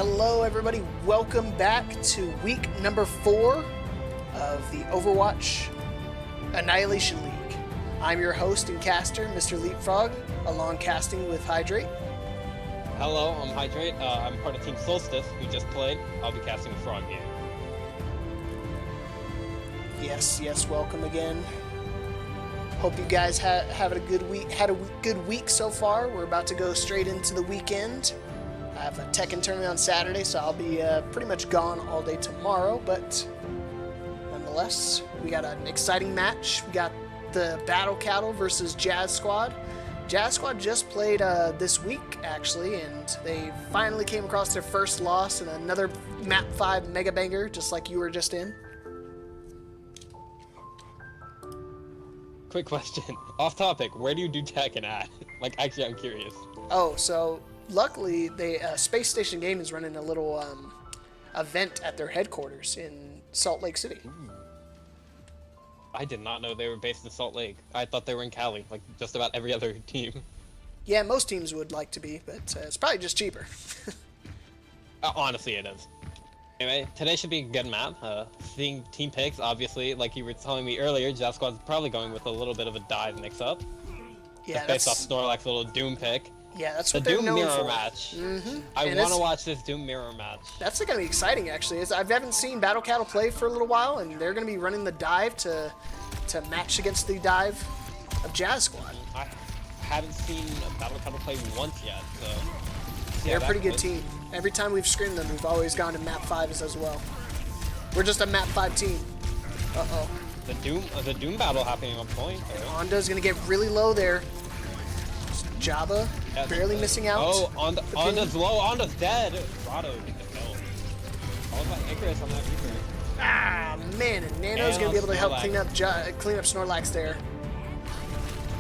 Hello everybody, welcome back to week number 4 of the Overwatch Annihilation League. I'm your host and caster, Mr. Leapfrog, along casting with Hydrate. Hello, I'm Hydrate. I'm part of Team Solstice, who just played. I'll be casting with Frog here. Yes, welcome again. Hope you guys had a good week so far. We're about to go straight into the weekend. I have a Tekken tournament on Saturday, so I'll be pretty much gone all day tomorrow, but nonetheless, we got an exciting match. We got the Battle Cattle versus Jazz Squad. Jazz Squad just played this week, actually, and they finally came across their first loss in another Map 5 Mega Banger, just like you were just in. Quick question. Off topic, where do you do Tekken at? Like, actually, I'm curious. Oh, so luckily, Space Station Gaming is running a little event at their headquarters in Salt Lake City. Ooh. I did not know they were based in Salt Lake. I thought they were in Cali, like just about every other team. Yeah, most teams would like to be, but it's probably just cheaper. Honestly, it is. Anyway, today should be a good map. Seeing team picks, obviously, like you were telling me earlier, Jazz Squad's probably going with a little bit of a dive mix-up. Yeah, based off Snorlax's little Doom pick. Yeah, that's the what they're Doom known mirror for. match. Mm-hmm. I want to watch this Doom mirror match. That's going to be exciting, actually. I haven't seen Battle Cattle play for a little while, and they're going to be running the dive to match against the dive of Jazz Squad. I haven't seen Battle Cattle play once yet, so... They're a pretty good team. Every time we've screened them, we've always gone to Map 5s as well. We're just a Map 5 team. Uh-oh. The Doom battle happening on point. Honda's going to get really low there. Java barely missing out. Oh, Onda's low. Onda's dead. Rado gets the kill. All about Icarus on that Reaper. Ah, man, and Nano's going to be able to help clean up Snorlax there.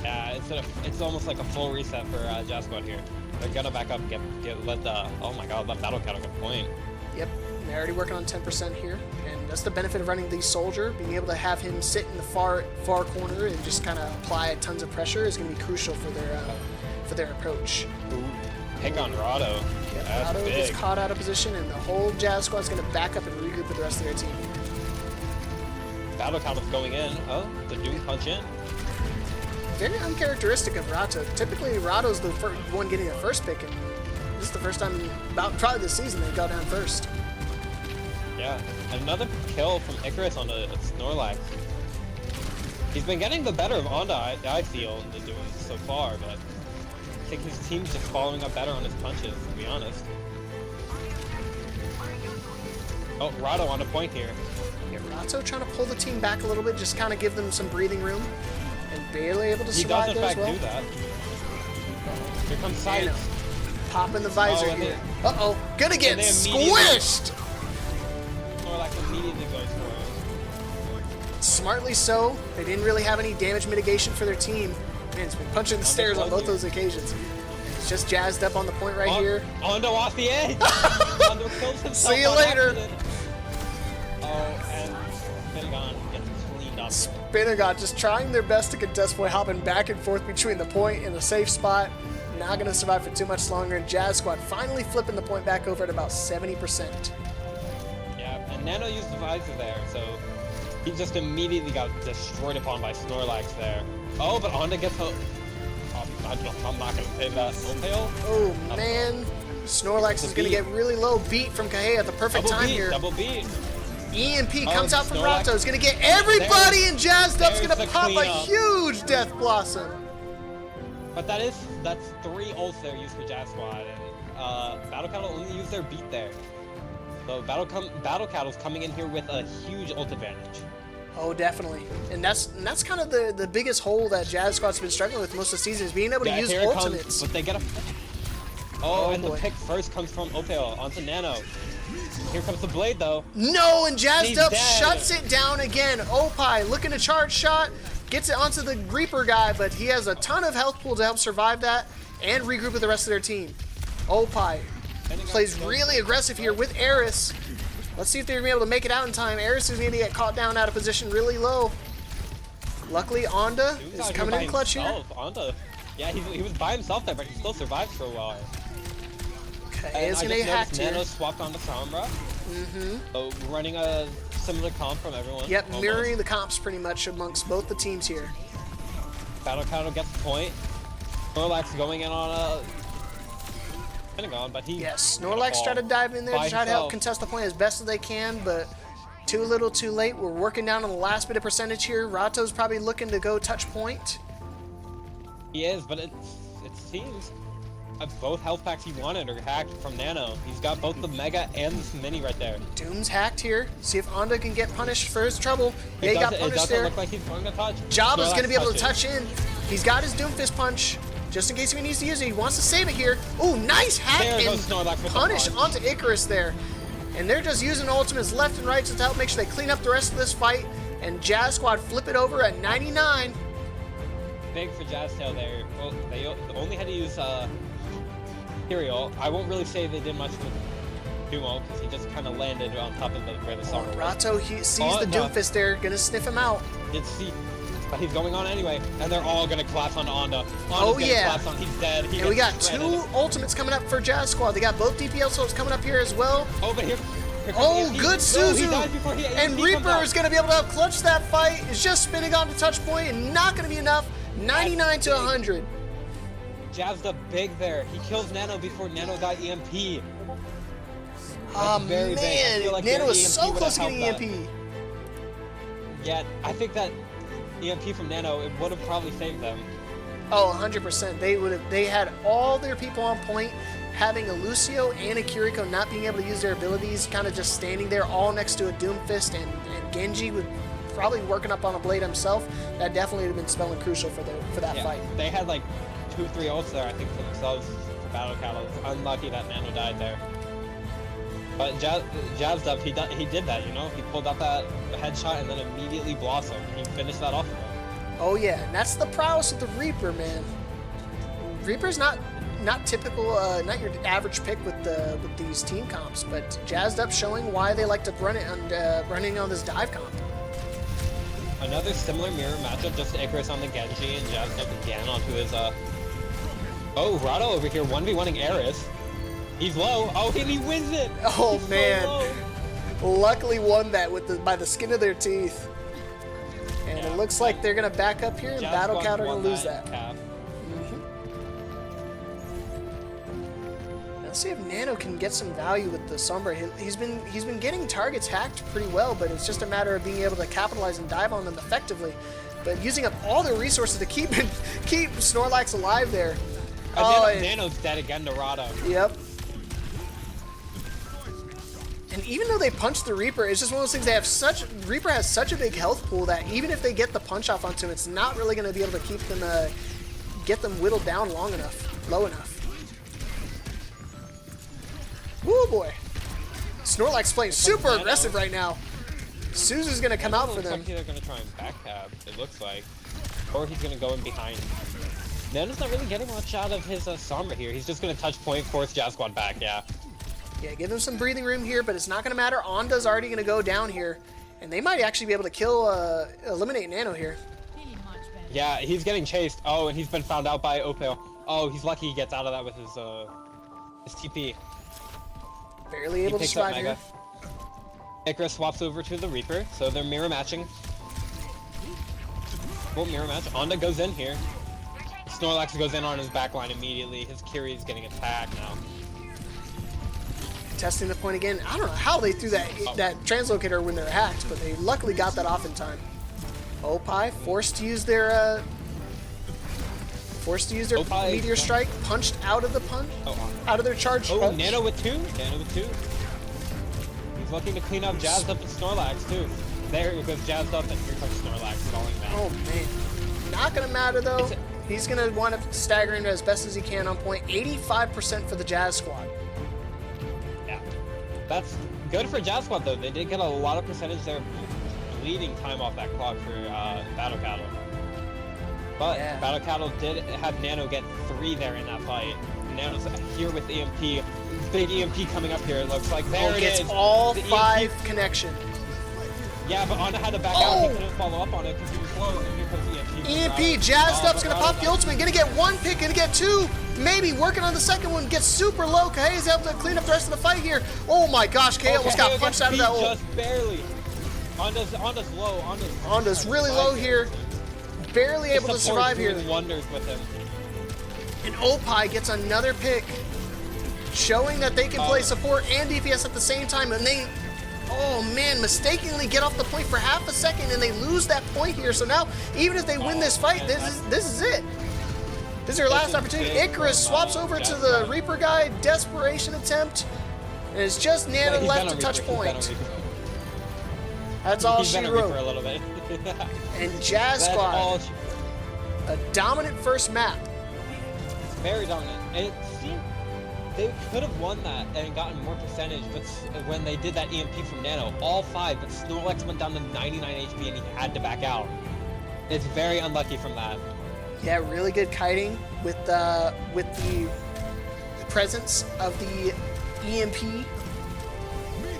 Yeah, it's almost like a full reset for Jazz Squad here. They're going to back up and let Battle Cattle get point. Yep, they're already working on 10% here, and that's the benefit of running the Soldier. Being able to have him sit in the far corner and just kind of apply tons of pressure is going to be crucial for their approach. Ooh, pick on Rado. Yeah, Rado gets caught out of position, and the whole Jazz Squad is going to back up and regroup with the rest of their team. Battle Cattle's going in. Oh, the Doom punch in. Very uncharacteristic of Rato. Typically, Rato's the one getting the first pick, and this is the first time probably this season they got down first. Yeah, another kill from Icarus on a Snorlax. He's been getting the better of Onda, I feel, in the doing so far, but I think his team's just following up better on his punches, to be honest. Oh, Rado on a point here. Yeah, Rato trying to pull the team back a little bit, just kind of give them some breathing room, and barely able to survive there as well. He does in fact do that. Here comes Sight. Popping the visor here. Uh-oh, gonna get squished! Snorlax immediately goes for it. Smartly so. They didn't really have any damage mitigation for their team. Man, it's been punching the stairs on both those occasions. It's just jazzed up on the point right here. Ondo off the edge! Ondo kills himself. See you later! Oh, and Spinagon gets cleaned up. Spinagon just trying their best to contest point, hopping back and forth between the point and a safe spot. Not going to survive for too much longer, and Jazz Squad finally flipping the point back over at about 70%. Yeah, and Nano used the visor there, so he just immediately got destroyed upon by Snorlax there. Oh, but Onda gets hooked. I'm not going to say that. Oh, man. Snorlax is going to get really low. Beat from Kahea at the perfect time here. Double beat. EMP comes out from Rato. Is going to get everybody in Jazzed Up's going to pop a huge Death Blossom. But that's 3 ults there used for Jazz Squad, and Battle Cattle only used their beat there. So Battle Cattle's coming in here with a huge ult advantage. Oh, definitely. And that's kind of the biggest hole that Jazz Squad's been struggling with most of the season, is being able to use ultimates. But they get a... Oh, and the pick first comes from Opale onto Nano. Here comes the blade, though. No, and Jazzed Up shuts it down again. Opie looking to charge shot. Gets it onto the Reaper guy, but he has a ton of health pool to help survive that and regroup with the rest of their team. Opie plays really aggressive here with Eris. Let's see if they're going to be able to make it out in time. Eris is going to get caught down out of position really low. Luckily, Onda is coming in clutch here. Onda, yeah, he was by himself there, but he still survives for a while. Okay, And it's I gonna just get hacked noticed here. Nano swapped onto Sombra. So running a similar comp from everyone. Yep, almost. mirroring the comps pretty much amongst both the teams here. Battle Cattle gets the point. Snorlax going in on a Pentagon, but he Yes, Snorlax tried to dive in there to try to help contest the point as best as they can, but too little too late. We're working down on the last bit of percentage here. Rato's probably looking to go touch point. He is, but it seems both health packs he wanted are hacked from Nano. He's got both the Mega and this Mini right there. Doom's hacked here. See if Onda can get punished for his trouble. Yeah, he got It punished doesn't there. look like he's going to touch. Jabba's going to be able to touches. touch in. He's got his Doom Fist punch, just in case if he needs to use it. He wants to save it here. Ooh, nice hack There and goes Snorlax with the punish punch. onto Icarus there. And they're just using ultimates left and right to help make sure they clean up the rest of this fight. And Jazz Squad flip it over at 99. Big for Jazz Tail there. Well, they only had to use Imperial. I won't really say they did much with Dumo because he just kind of landed on top of where the Sombra was. Rato sees the Doom Fist there, gonna sniff him out. Did see, but he's going on anyway, and they're all gonna collapse onto Onda. Oh yeah, collapse on, he's dead. And we got two ultimates coming up for Jazz Squad. They got both DPL souls coming up here as well. Oh, but here comes Oh, AMP. good No, Suzu! he dies before he And AMP Reaper comes out. is going to be able to help clutch that fight. It's just spinning on to touch point and not going to be enough. 99 to 100. Jazzed up big there. He kills Nano before Nano got EMP. Oh very big. I feel man, like Nano their was EMP so would close to have getting helped EMP. Yet, I think that EMP from Nano, it would have probably saved them. Oh, 100%. They had all their people on point. Having a Lucio and a Kiriko not being able to use their abilities, kind of just standing there all next to a Doom Fist, and Genji would probably working up on a blade himself. That definitely would have been spelling crucial for that fight. They had like 2-3 ults there, I think, for themselves for Battle Cattle. It's unlucky that Nano died there. But Jazzed up, he did that, you know? He pulled out that headshot and then immediately blossomed. He finished that off. Oh yeah, and that's the prowess of the Reaper, man. Reaper's not typical, not your average pick with these team comps, but Jazzed up showing why they like to run it on running on this dive comp. Another similar mirror matchup, just Icarus on the Genji and Jazzed up again onto his Oh, Rado over here 1v1ing Eris. He's low. Oh, and he wins it. Oh He's man, so luckily won that by the skin of their teeth. And Yeah. it looks like they're gonna back up here, and Jazz Battle Squad Cat are gonna won lose that that. cap. Let's see if Nano can get some value with the Sombra. He's been getting targets hacked pretty well, but it's just a matter of being able to capitalize and dive on them effectively. But using up all their resources to keep Snorlax alive there. And Nano's dead again to Rado. Yep. And even though they punch the Reaper, it's just one of those things. Reaper has such a big health pool that even if they get the punch off onto him, it's not really going to be able to keep them, get them whittled down low enough. Woo boy, Snorlax playing super aggressive right now. Suzu's going to come out for them. They're going to try and backcab, it looks like, or he's going to go in behind. Nano's not really getting much out of his Sombra here. He's just going to touch point, force Jazz Squad back. Yeah. Yeah, give him some breathing room here, but it's not going to matter. Onda's already going to go down here, and they might actually be able to eliminate Nano here. Yeah, he's getting chased. Oh, and he's been found out by Opal. Oh, he's lucky he gets out of that with his TP. Barely able to picks up survive here. Mega. Icarus swaps over to the Reaper, so they're mirror matching. Well, mirror match. Onda goes in here. Snorlax goes in on his backline immediately. His Kiri is getting attacked now. Testing the point again. I don't know how they threw that translocator when they're hacked, but they luckily got that off in time. Opie forced to use their Opie, meteor strike, punched out of the out of their charge. Oh, punch. Nano with two. He's looking to clean up Jazzed up and Snorlax too. There goes Jazzed up, and here comes Snorlax falling down. Oh man, not gonna matter though. He's gonna wind up staggering as best as he can on point. 85% for the Jazz Squad. Yeah, that's good for Jazz Squad though. They did get a lot of percentage there, bleeding time off that clock for Battle Cattle. But Yeah. Battle Cattle did have Nano get 3 there in that fight. Nano's here with EMP. Big EMP coming up here, it looks like. There it Gets is. all The 5 connection. Yeah, but Anna had to back out. He couldn't follow up on it because he was low. And here comes EMP. EMP, jazzed up's gonna pop the ultimate, gonna get one pick, gonna get two, maybe working on the second one, gets super low. Kahe's able to clean up the rest of the fight here. Oh my gosh, Kahe almost got punched out of that ult. Just barely. Anda's low. Anda's really low here, barely able to survive here. Wonders with him. And Opie gets another pick, showing that they can play support and DPS at the same time, and they, oh man, mistakenly get off the point for half a second, and they lose that point here. So now, even if they win this fight, this is it. This is their last opportunity. Icarus swaps over to the Reaper guy, desperation attempt, and it's just Nana left to touch point. That's all she wrote. A little bit. And Jazz Squad, a dominant first map. Very dominant. And it seemed they could have won that and gotten more percentage, but when they did that EMP from Nano, all 5, but Snorlax went down to 99 HP and he had to back out. It's very unlucky from that. Yeah, really good kiting with the presence of the EMP.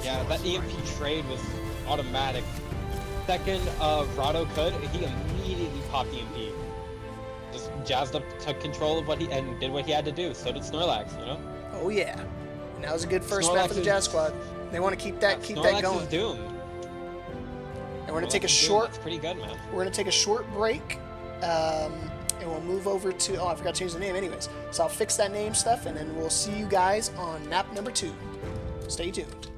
Yeah, that EMP trade was automatic. Second, Rado could, he immediately popped EMP. Just jazzed up, took control of and did what he had to do. So did Snorlax, you know? Oh yeah, and that was a good first map for the Jazz Squad. They want to keep that going. Snorlax is doomed. And we're gonna take a short. That's pretty good, man. We're gonna take a short break, and we'll move over to. Oh, I forgot to change the name. Anyways, so I'll fix that name stuff, and then we'll see you guys on map number 2. Stay tuned.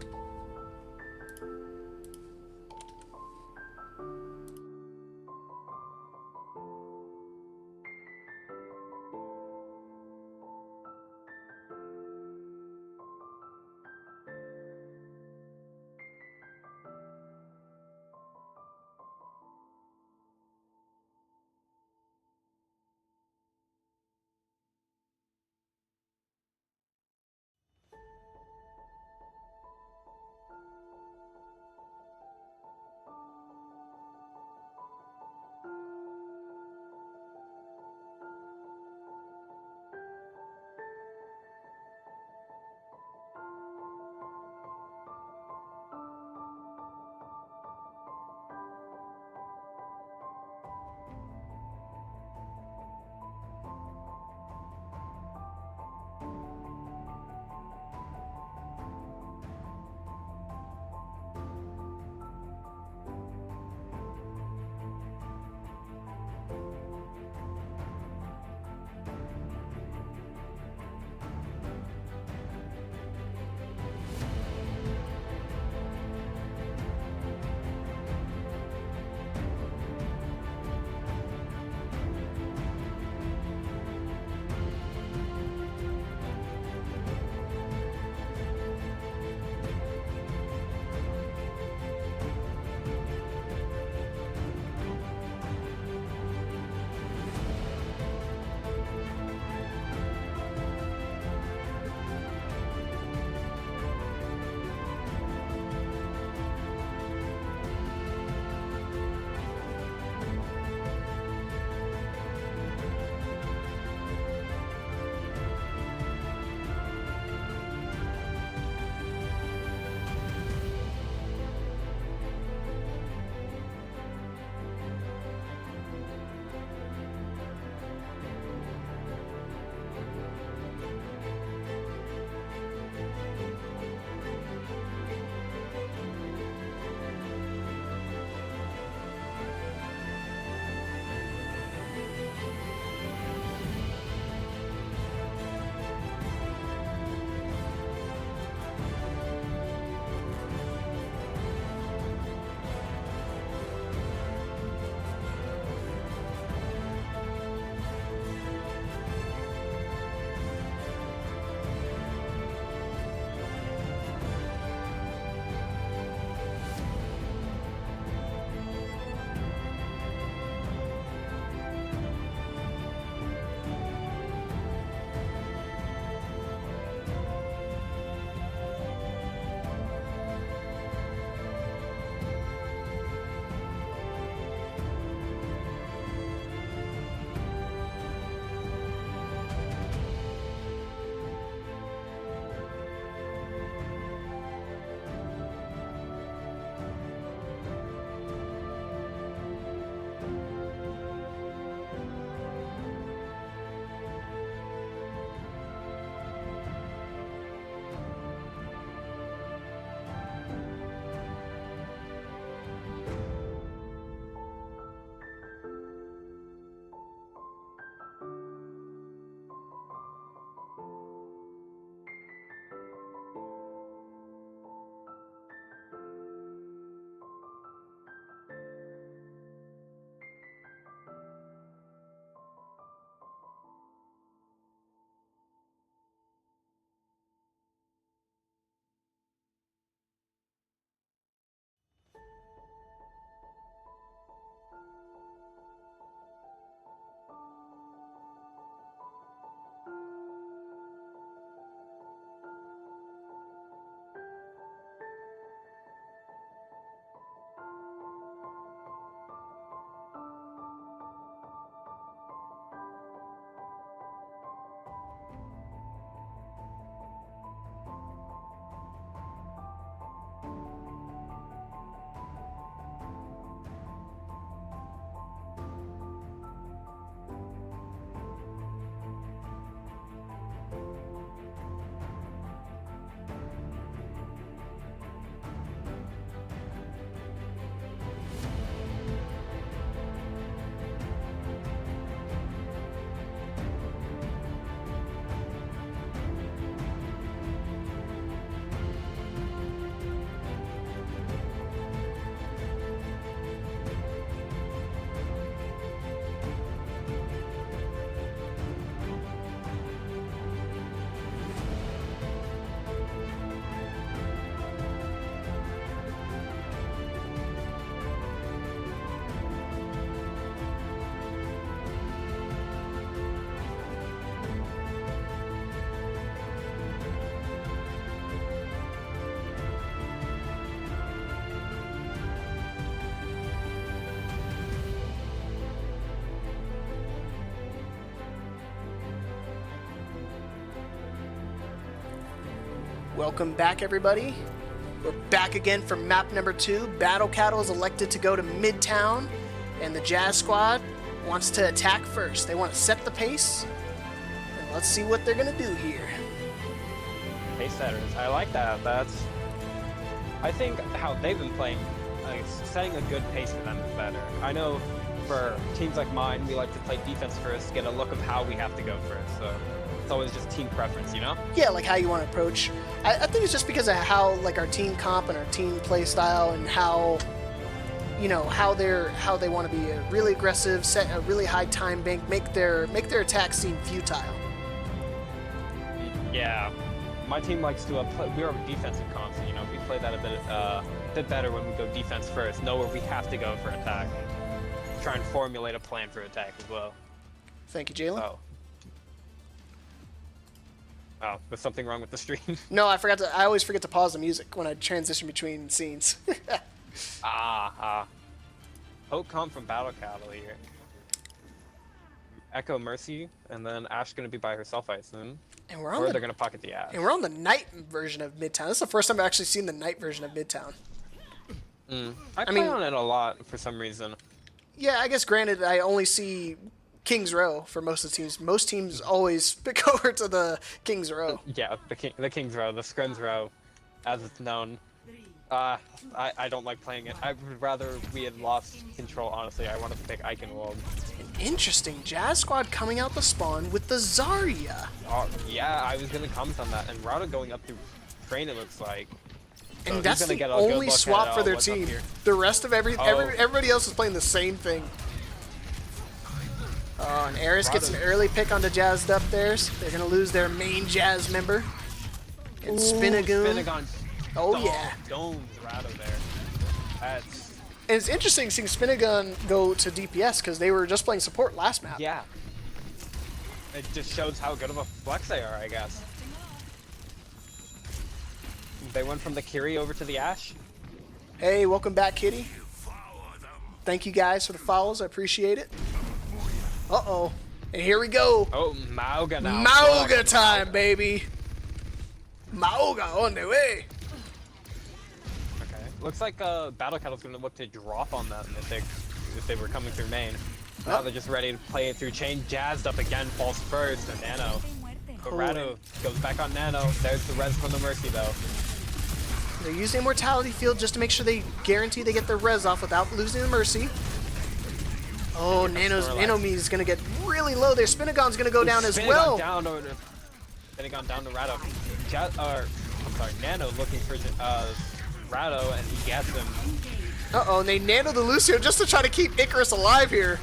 Welcome back, everybody. We're back again for map number 2. Battle Cattle is elected to go to Midtown, and the Jazz Squad wants to attack first. They want to set the pace, and let's see what they're going to do here. Pace setters. I like that. I think how they've been playing, setting a good pace for them is better. I know for teams like mine, we like to play defense first, get a look of how we have to go first. So it's always just team preference, you know? Yeah, like how you want to approach. I think it's just because of how like our team comp and our team play style and how, you know, how they want to be really aggressive, set a really high time bank, make their attacks seem futile. Yeah, my team likes to we're a defensive comp, so, you know, we play that a bit better when we go defense first, know where we have to go for attack, try and formulate a plan for attack as well. Thank you, Jalen. Oh, was something wrong with the stream? No, I always forget to pause the music when I transition between scenes. Hope come from Battle Cattle here. Echo Mercy, and then Ash gonna be by herself, I assume. And they're gonna pocket the Ash. And we're on the night version of Midtown. This is the first time I've actually seen the night version of Midtown. I play on it a lot for some reason. Yeah, I guess granted, I only see King's Row for most of the teams. Most teams always pick over to the King's Row. Yeah, the King's Row, the Scrim's Row, as it's known. I don't like playing it. I would rather we had lost control, honestly. I wanted to pick Eichenwald. Interesting. Jazz Squad coming out the spawn with the Zarya. Oh, yeah, I was going to comment on that. And Rada going up through train, it looks like. So and that's the only swap for their team. The rest of everybody else is playing the same thing. Oh, and Eris gets an early pick onto Jazzed Up theirs. They're going to lose their main Jazz member. And Spinagoon. Oh, yeah. Domed Rada there. And it's interesting seeing Spinagun go to DPS because they were just playing support last map. Yeah. It just shows how good of a flex they are, I guess. They went from the Kiri over to the Ashe. Hey, welcome back, Kitty. Thank you guys for the follows. I appreciate it. Uh-oh. And here we go. Oh, Mauga now. Mauga time, baby. Mauga on the way. Okay. Looks like Battle Cattle's going to look to drop on them if they were coming through main. Now they're just ready to play it through chain. Jazzed Up again, falls first, and Nano. But Rado goes back on Nano. There's the res from the Mercy, though. They're using Immortality Field just to make sure they guarantee they get their res off without losing the Mercy. Oh, Nano-Me is going to get really low there. Spinagon's going to go down as well. Spinagon down to Rado. I'm sorry, Nano looking for Rado, and he gets him. Uh-oh, and they nano the Lucio just to try to keep Icarus alive here.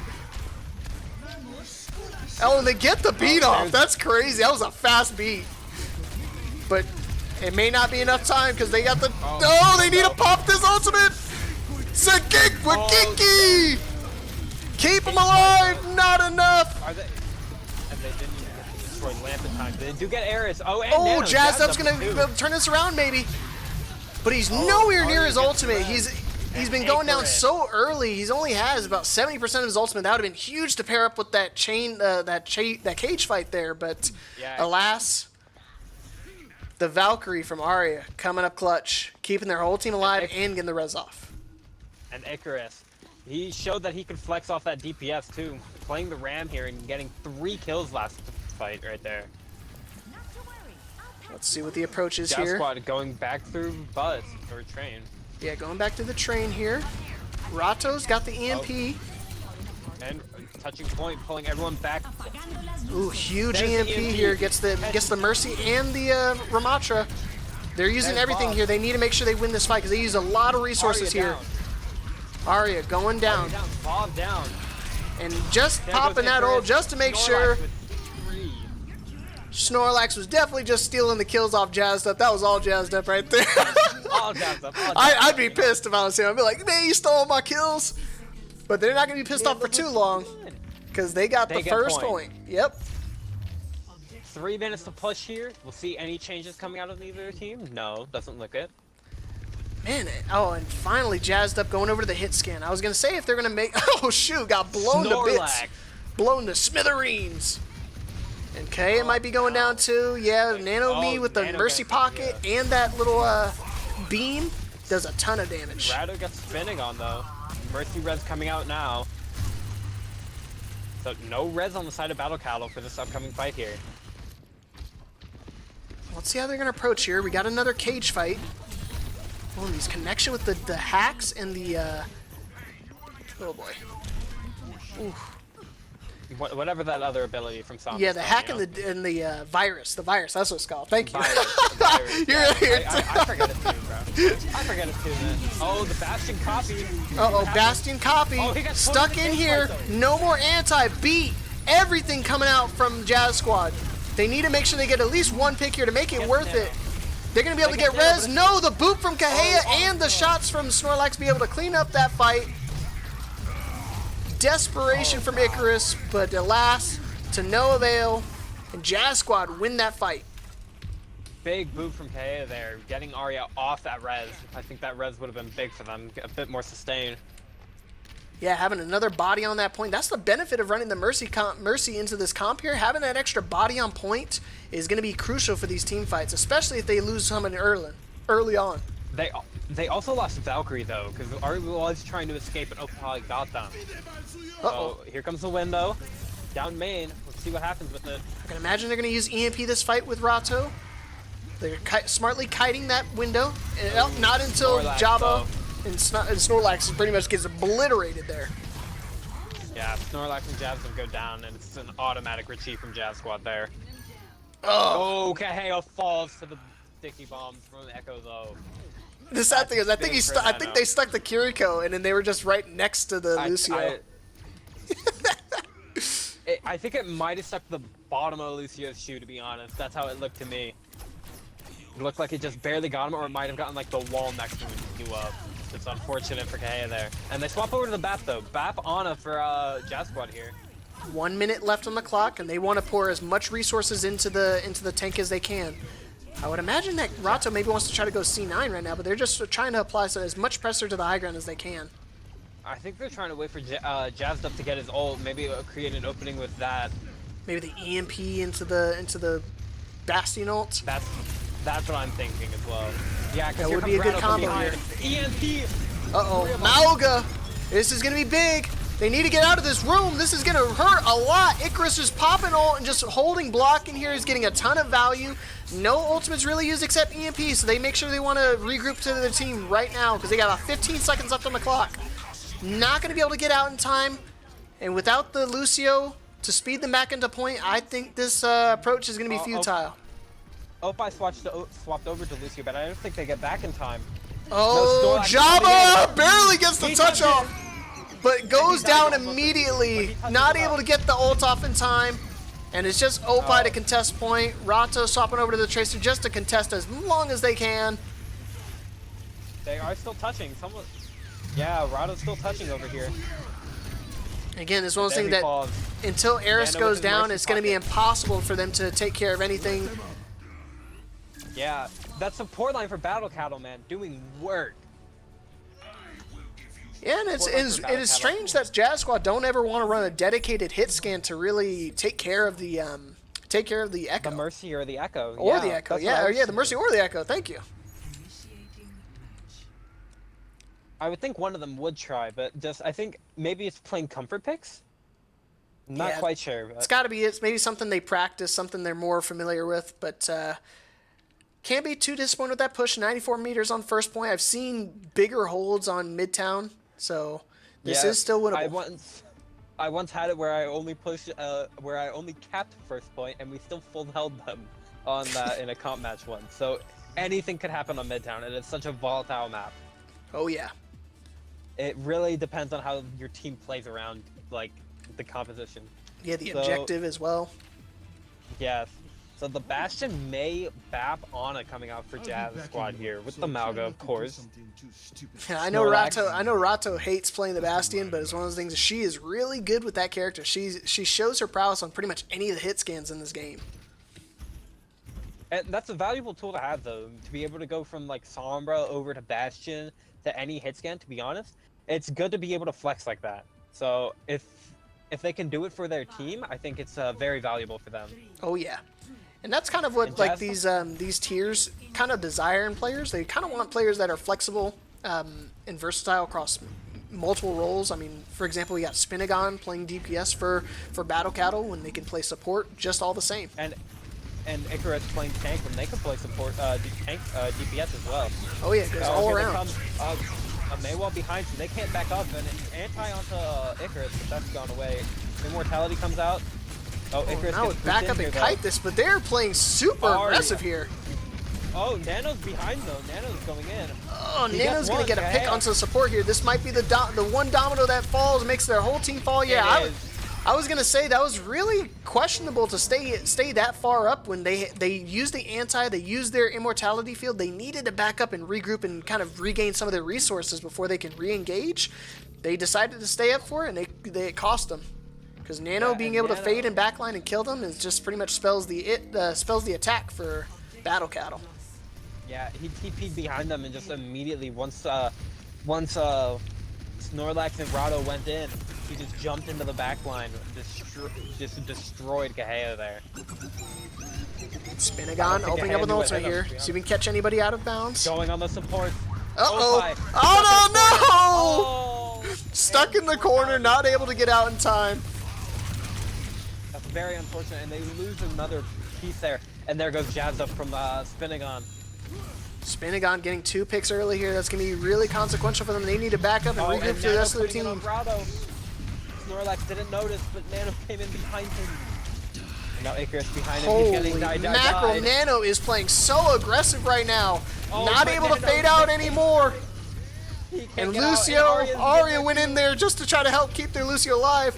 Oh, and they get the beat off. That's crazy. That was a fast beat. But it may not be enough time because they got the... Oh, they need to pop this ultimate! Segik with Kiki! Keep him alive! Not enough! And they didn't even get to destroy Lamp in time. They do get Eris. Oh, and Nano. Jazzed Up's going to turn this around, maybe. But he's nowhere near his ultimate. He's been going down so early. He only has about 70% of his ultimate. That would have been huge to pair up with that that cage fight there. But alas, the Valkyrie from Arya coming up clutch, keeping their whole team alive and getting the res off. And Icarus, he showed that he could flex off that DPS too, playing the Ram here and getting 3 kills last fight right there. Let's see what the approach is Jazz here. Squad going back through bus or train. Yeah, going back to the train here. Rato's got the EMP. And touching point, pulling everyone back. Ooh, huge EMP here. Gets the Mercy and the Ramatra. They're using everything here. They need to make sure they win this fight because they use a lot of resources here. Arya going down. Bob down. And just popping that ult just to make sure. Snorlax was definitely just stealing the kills off Jazzed Up. That was all Jazzed Up right there. All Jazzed Up. I'd be pissed if I was him. I'd be like, man, you stole my kills. But they're not going to be pissed off for too long because they got the first point. Yep. 3 minutes to push here. We'll see any changes coming out of either team. No, doesn't look it. Man, and finally Jazzed Up going over to the hit scan. I was going to say if they're going to make... Oh, shoot, got blown to bits. Blown to smithereens. And Kaya might be going down too. Yeah, Nano Me with the Nano Mercy gets- Pocket yeah. and that little beam does a ton of damage. Rado gets spinning on though. Mercy res coming out now. So no res on the side of Battle Cattle for this upcoming fight here. Let's see how they're going to approach here. We got another cage fight. Oh, these connection with the hacks and the... Oh boy. Ooh. Whatever that other ability from Sonic. Yeah, the hack and the virus. The virus, that's what it's called. Thank you. Virus. You're I forget it too, bro. I forget it too, man. Oh, the Bastion copy. Uh-oh, Bastion copy. Oh, he got Stuck in here. No more anti-beat. Everything coming out from Jazz Squad. They need to make sure they get at least one pick here to make it worth it. They're going to be able to get res. No, the boot from Kahea and the shots from Snorlax be able to clean up that fight. Desperation from Icarus, but alas, to no avail. And Jazz Squad win that fight. Big boot from Kahea there, getting Arya off that res. I think that res would have been big for them, a bit more sustained. Yeah, having another body on that point. That's the benefit of running the Mercy into this comp here. Having that extra body on point is going to be crucial for these team fights, especially if they lose someone early on. They also lost Valkyrie though, because Arya was trying to escape and Opal got them. Uh-oh. So here comes the window. Down main. Let's see what happens with it. I can imagine they're going to use EMP this fight with Rato. They're smartly kiting that window. And, not until Snorlax, Jabba and Snorlax pretty much gets obliterated there. Yeah, Snorlax and Jazz go down, and it's an automatic retreat from Jazz Squad there. Oh. Oh, Kahea falls to the sticky bombs from Echo though. The sad thing is, I think I think they stuck the Kiriko, and then they were just right next to the Lucio. I think it might have stuck to the bottom of Lucio's shoe, to be honest. That's how it looked to me. It looked like it just barely got him, or it might have gotten like the wall next to him. It's unfortunate for Kahea there. And they swap over to the BAP though. BAP Ana for Jazz Squad here. 1 minute left on the clock, and they want to pour as much resources into the tank as they can. I would imagine that Rato maybe wants to try to go C9 right now, but they're just trying to apply as much pressure to the high ground as they can. I think they're trying to wait for Jazzed Up to get his ult, maybe create an opening with that. Maybe the EMP into the Bastion ult. That's what I'm thinking as well. Yeah, that would be a good combo here. EMP! Uh-oh, Mauga! This is going to be big. They need to get out of this room. This is going to hurt a lot. Icarus is popping ult and just holding block in here is getting a ton of value. No ultimates really used except EMP, so they make sure they want to regroup to their team right now because they got about 15 seconds left on the clock. Not going to be able to get out in time. And without the Lucio to speed them back into point, I think this approach is going to be futile. Opie swapped over to Lucio, but I don't think they get back in time. Oh, no, Jabba barely gets the touch off, but goes down immediately. Not able to get the ult off in time. And it's just Opie to contest point. Rato swapping over to the Tracer just to contest as long as they can. They are still touching. Yeah, Rato's still touching over here. Again, it's one of those things that until Eris goes down, it's going to be impossible for them to take care of anything. Yeah, that support line for Battle Cattle, man, doing work. Yeah, and it is strange that Jazz Squad don't ever want to run a dedicated hit scan to really take care of the Echo. The Mercy or the Echo. Or the Echo, yeah, the Mercy or the Echo. Thank you. I would think one of them would try, but I think maybe it's playing comfort picks. Not quite sure. But. It's got to be. It's maybe something they practice, something they're more familiar with, but can't be too disappointed with that push. 94 meters on first point. I've seen bigger holds on Midtown, so this is still winnable. I once had it where I only capped first point, and we still full held them on that in a comp match once. So anything could happen on Midtown, and it's such a volatile map. Oh yeah. It really depends on how your team plays around, like, the composition. Yeah, the objective as well. Yes. So the Bastion may BAP Ana coming out for Jazz Squad here with the Mauga, of course. Yeah, I know Rato hates playing the Bastion, but it's one of those things that she is really good with that character. She shows her prowess on pretty much any of the hit scans in this game. And that's a valuable tool to have, though, to be able to go from like Sombra over to Bastion to any hit scan. To be honest, it's good to be able to flex like that. So if if they can do it for their team, I think it's very valuable for them. Oh yeah. And that's kind of what And like Jazz- these tiers kind of desire in players. They kind of want players that are flexible and versatile across multiple roles. I mean, for example, we got Spinagon playing DPS for Battle Cattle when they can play support just all the same. And Icarus playing tank when they can play support tank DPS as well. Oh yeah, it goes all here they around. come, a Maywall behind, so they can't back up, and an anti onto Icarus, but that's gone away. Immortality comes out. Oh, Icarus Now gets with back grouped up in and here, kite this, but they're playing super Aria. aggressive here. Oh, Nano's behind though. Nano's going in. Oh, He Nano's gets gonna one, get a pick yeah. onto the support here. This might be the one domino that falls, makes their whole team fall. Yeah, It is. I was gonna say that was really questionable to stay that far up when they used the anti, they used their immortality field. They needed to back up and regroup and kind of regain some of their resources before they can re-engage. They decided to stay up for it, and it cost them. Because Nano Yeah, being and able to Nano- fade and backline and kill them is just pretty much spells the attack for Battle Cattle. Yeah, he TP'd behind them and just immediately once Snorlax and Rado went in, he just jumped into the back line, just destroyed Kahea there. Spinagon think opening up with Kahea knew ults what right hit him, here. to be See if we can catch anybody out of bounds. Going on the support. Uh-oh. Opie. Oh, no! Oh! Stuck in the corner, not able to get out in time. That's very unfortunate, and they lose another piece there. And there goes Jazz up from Spinagon. Spinagon getting 2 picks early here. That's going to be really consequential for them. They need to back up and regroup and to the Nano rest of their putting it on team. Rado. Snorlax didn't notice, but Nano came in behind him. Now Icarus behind him. He's Holy getting mackerel, Nano is playing so aggressive right now. Oh, Not but able to Nano fade out can't- anymore. He can't And get out, Lucio, Aria's Aria been went in there just to try to help keep their Lucio alive.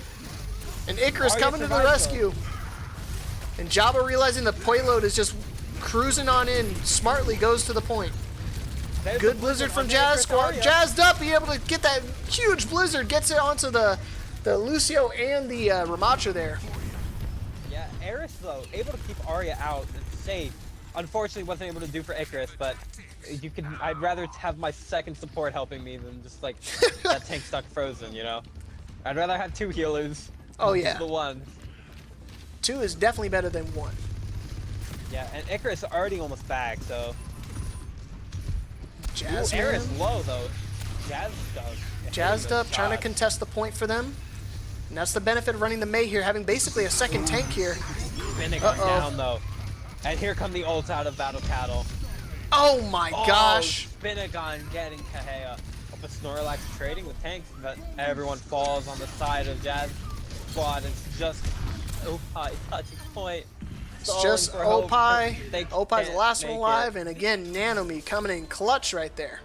And Icarus Aria coming to the survived, rescue. And Jabba, realizing the payload is just cruising on in, smartly goes to the point. There's Good the blizzard from on Jazz Icarus Squad. Aria. Jazzed up, be able to get that huge blizzard, gets it onto the Lucio and the Ramattra there. Yeah, Eris though, able to keep Arya out and safe. Unfortunately, wasn't able to do for Icarus, but you could. I'd rather have my second support helping me than just like that tank stuck frozen. You know, I'd rather have 2 healers. Oh, than yeah. the one. 2 is definitely better than 1. Yeah, and Icarus already almost back, so. Jazz Ooh, Eris man. low though. Jazz does. Jazzed up, trying to shot. contest the point for them. And that's the benefit of running the Mei here, having basically a second tank here. Spinning Uh-oh. down though. And here come the ults out of Battle Cattle. Oh my Oh, gosh. Spinagon getting Kahea. But Snorlax trading with tanks, but everyone falls on the side of Jazz Squad. It's just Opie touching point. It's just Stalling for hope. Opie. They Opie's the can't last one make alive, it. and again, Nanomi coming in clutch right there.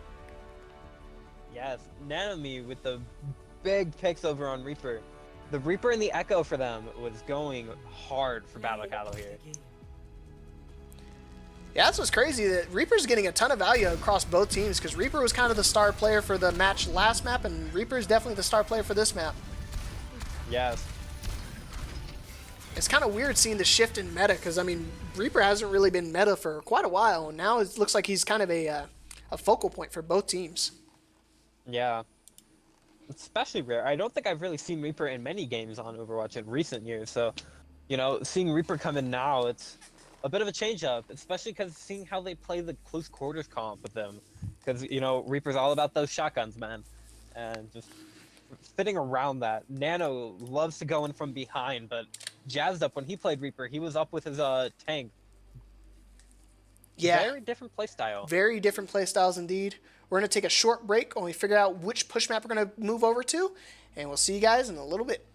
Yes, Nanomi with the big picks over on Reaper. The Reaper and the Echo for them was going hard for Battle Cattle here. Yeah, that's what's crazy, that Reaper's getting a ton of value across both teams, because Reaper was kind of the star player for the match last map, and Reaper's definitely the star player for this map. Yes. It's kind of weird seeing the shift in meta, because, I mean, Reaper hasn't really been meta for quite a while, and now it looks like he's kind of a focal point for both teams. Yeah. It's especially rare. I don't think I've really seen Reaper in many games on Overwatch in recent years, so, you know, seeing Reaper come in now, it's a bit of a change up, especially because seeing how they play the close quarters comp with them. Because, you know, Reaper's all about those shotguns, man. And just fitting around that. Nano loves to go in from behind, but Jazzed Up, when he played Reaper, he was up with his tank. Yeah. Very different playstyle. Very different playstyles indeed. We're going to take a short break while we figure out which push map we're going to move over to, and we'll see you guys in a little bit.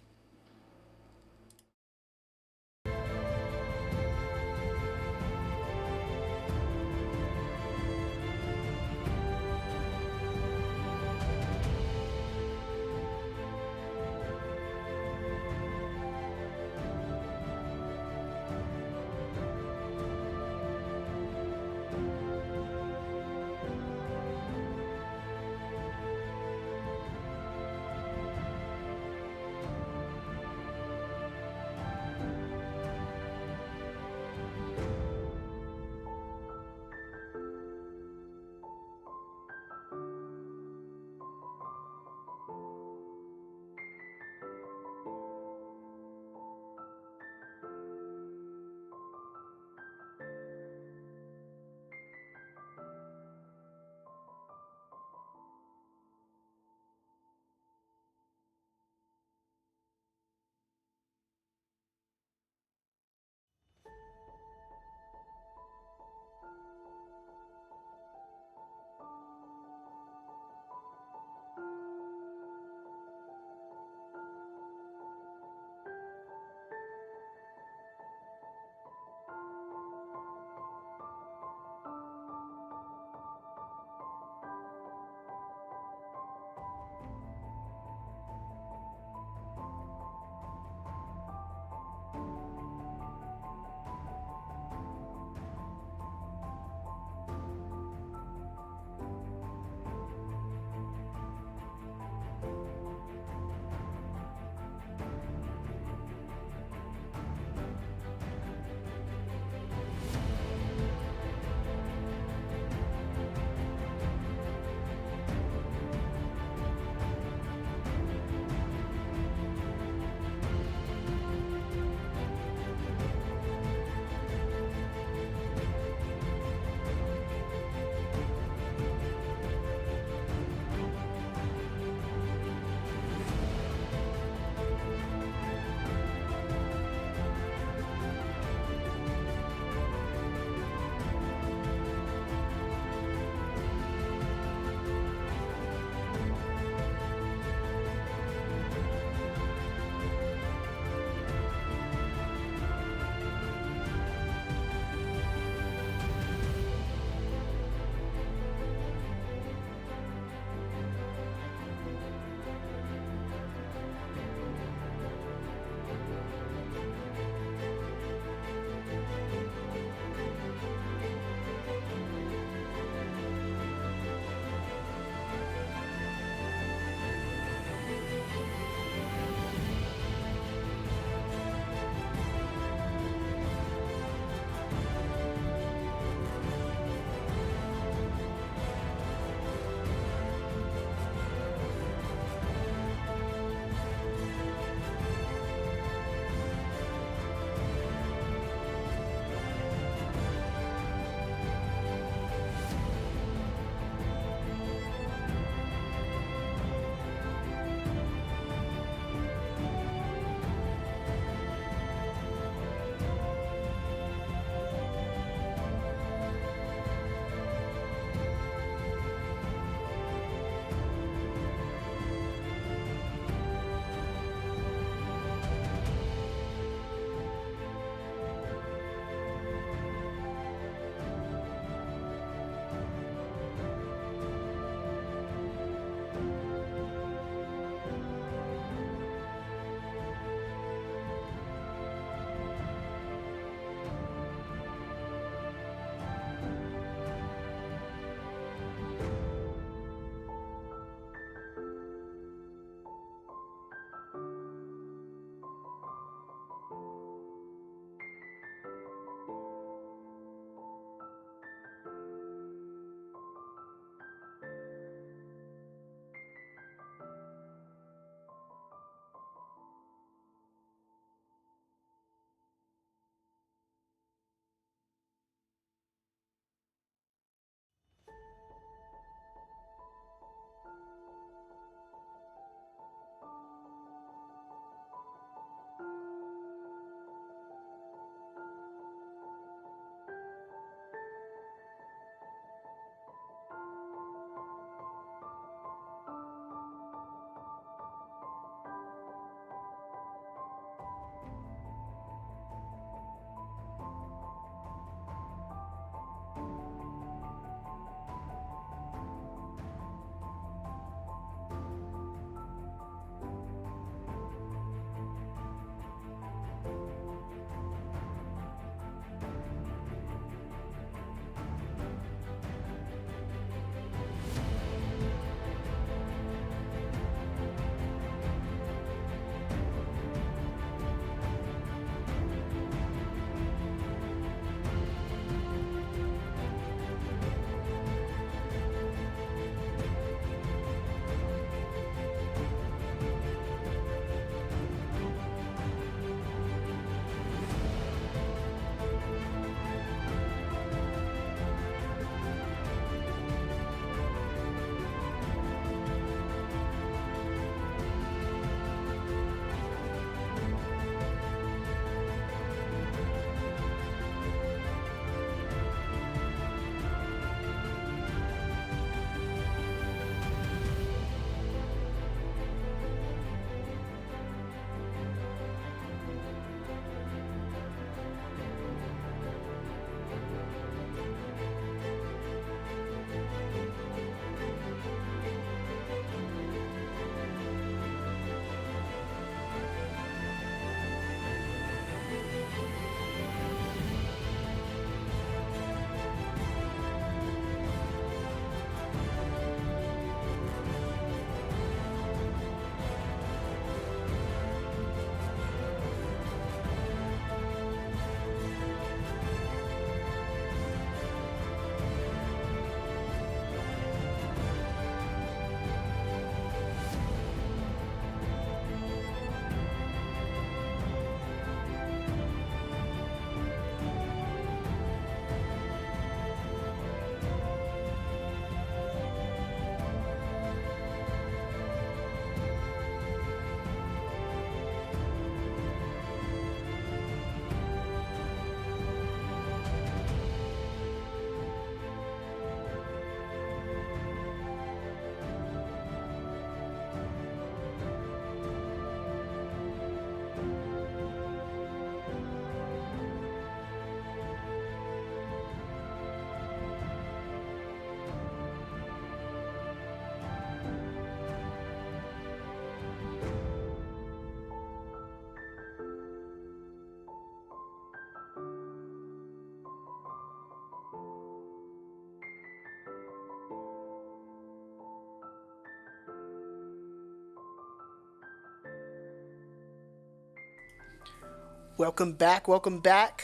Welcome back, welcome back.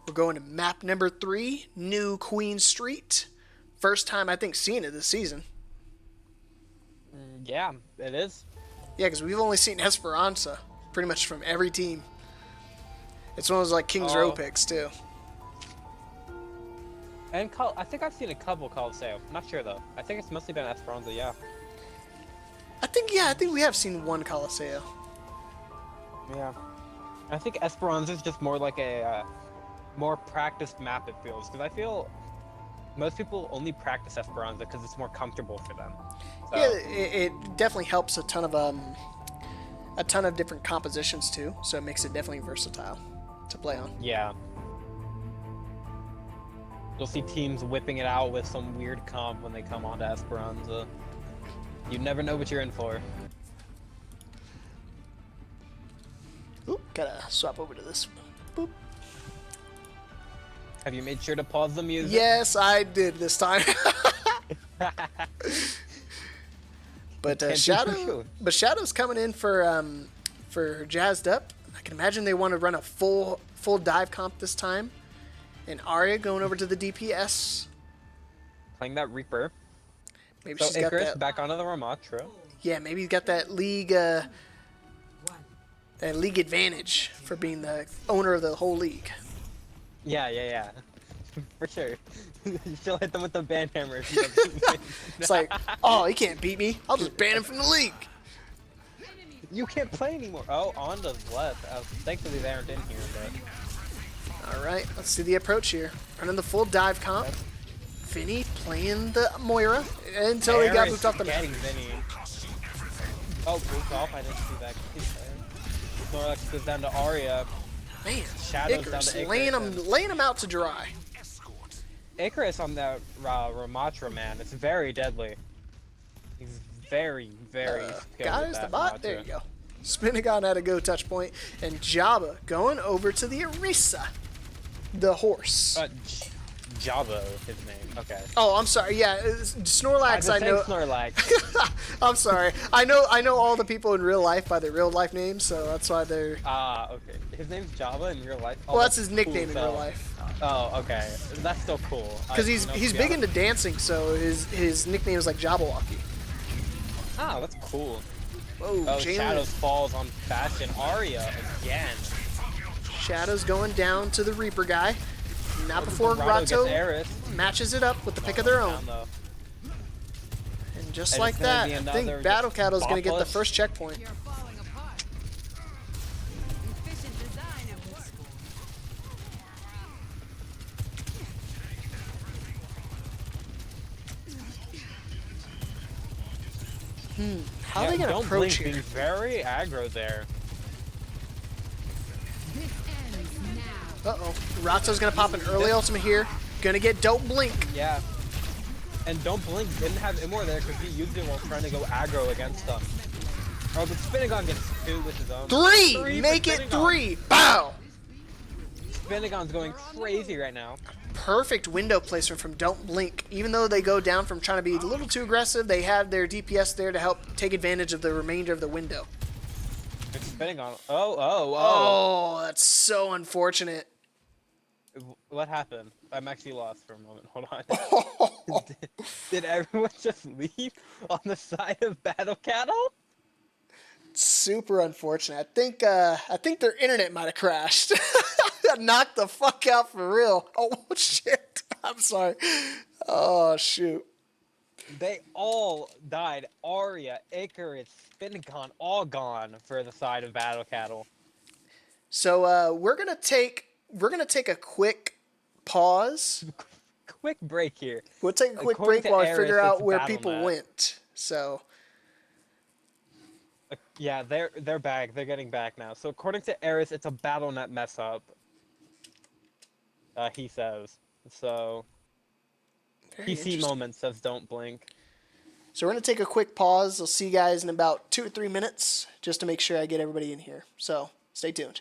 We're going to map number 3, New Queen Street. First time I think seeing it this season. Yeah, it is. Yeah, because we've only seen Esperanza pretty much from every team. It's one of those like Kings Row picks too. And I think I've seen a couple Coliseum. Not sure though. I think it's mostly been Esperanza, yeah. I think we have seen one Coliseum. Yeah. I think Esperanza is just more like a more practiced map, it feels. Because I feel most people only practice Esperanza because it's more comfortable for them. So. Yeah, it definitely helps a ton of different compositions too. So it makes it definitely versatile to play on. Yeah. You'll see teams whipping it out with some weird comp when they come onto Esperanza. You never know what you're in for. Oop, gotta swap over to this. Boop. Have you made sure to pause the music? Yes, I did this time. But Shadow's coming in for Jazzed Up. I can imagine they want to run a full dive comp this time. And Arya going over to the DPS. Playing that Reaper. Maybe so she's got Icarus that. Back onto the Ramatra. Yeah, maybe he's got that league advantage for being the owner of the whole league. Yeah. For sure. You still hit them with the ban hammer. It's like, oh, he can't beat me. I'll just ban him from the league. You can't play anymore. Oh, Onda's left. Thankfully they aren't in here, but... Alright, let's see the approach here. Running the full dive comp. Vinny playing the Moira until he got moved off the map. Vinny. Oh, moved off. I didn't see that. Snorlax goes down to Arya. Man, Shadows Icarus down to Icarus. laying him out to dry. Icarus on that Ramatra, man. It's very deadly. He's very skilled Guys, with the that bot. Ramatra. There you go. Spinagon had a go touch point, and Jabba going over to the Orisa, the horse. Jabba, his name. Okay. Oh, I'm sorry. Yeah, Snorlax. I know. Snorlax. I'm sorry. I know all the people in real life by their real life names, so that's why they're. Okay. His name's Jabba in real life. Oh, well, that's his nickname cool, in real life. Oh, okay. That's still cool. Because he's big into dancing, so his nickname is like Jabberwocky. Ah, that's cool. Oh, Shadows falls on Bastion. Arya again. Shadows going down to the Reaper guy. Not before Rato matches it up with the pick of their own. And just like that, I think Battle Cattle's going to get the first checkpoint. How are they going to approach here? Being very aggro there. Uh-oh. Rato's going to pop an early ultimate here. Going to get Don't Blink. Yeah. And Don't Blink didn't have Immor there because he used it while trying to go aggro against them. Oh, but Spinagon gets 2 with his own. 3! Make it 3! Bow! Spinagon's going crazy right now. Perfect window placement from Don't Blink. Even though they go down from trying to be a little too aggressive, they have their DPS there to help take advantage of the remainder of the window. It's Spinagon. Oh, that's so unfortunate. What happened? I'm actually lost for a moment. Hold on. Did everyone just leave on the side of Battle Cattle? Super unfortunate. I think their internet might have crashed. Knocked the fuck out for real. Oh shit. I'm sorry. Oh shoot. They all died. Arya, Icarus, Spinagon, all gone for the side of Battle Cattle. So we're gonna take a quick pause. Quick break here. We'll take a quick break while I figure out where people went. So. Yeah, they're back. They're getting back now. So according to Eris, it's a BattleNet mess up. He says. So. PC Moment says don't blink. So we're going to take a quick pause. I'll see you guys in about 2 or 3 minutes just to make sure I get everybody in here. So stay tuned.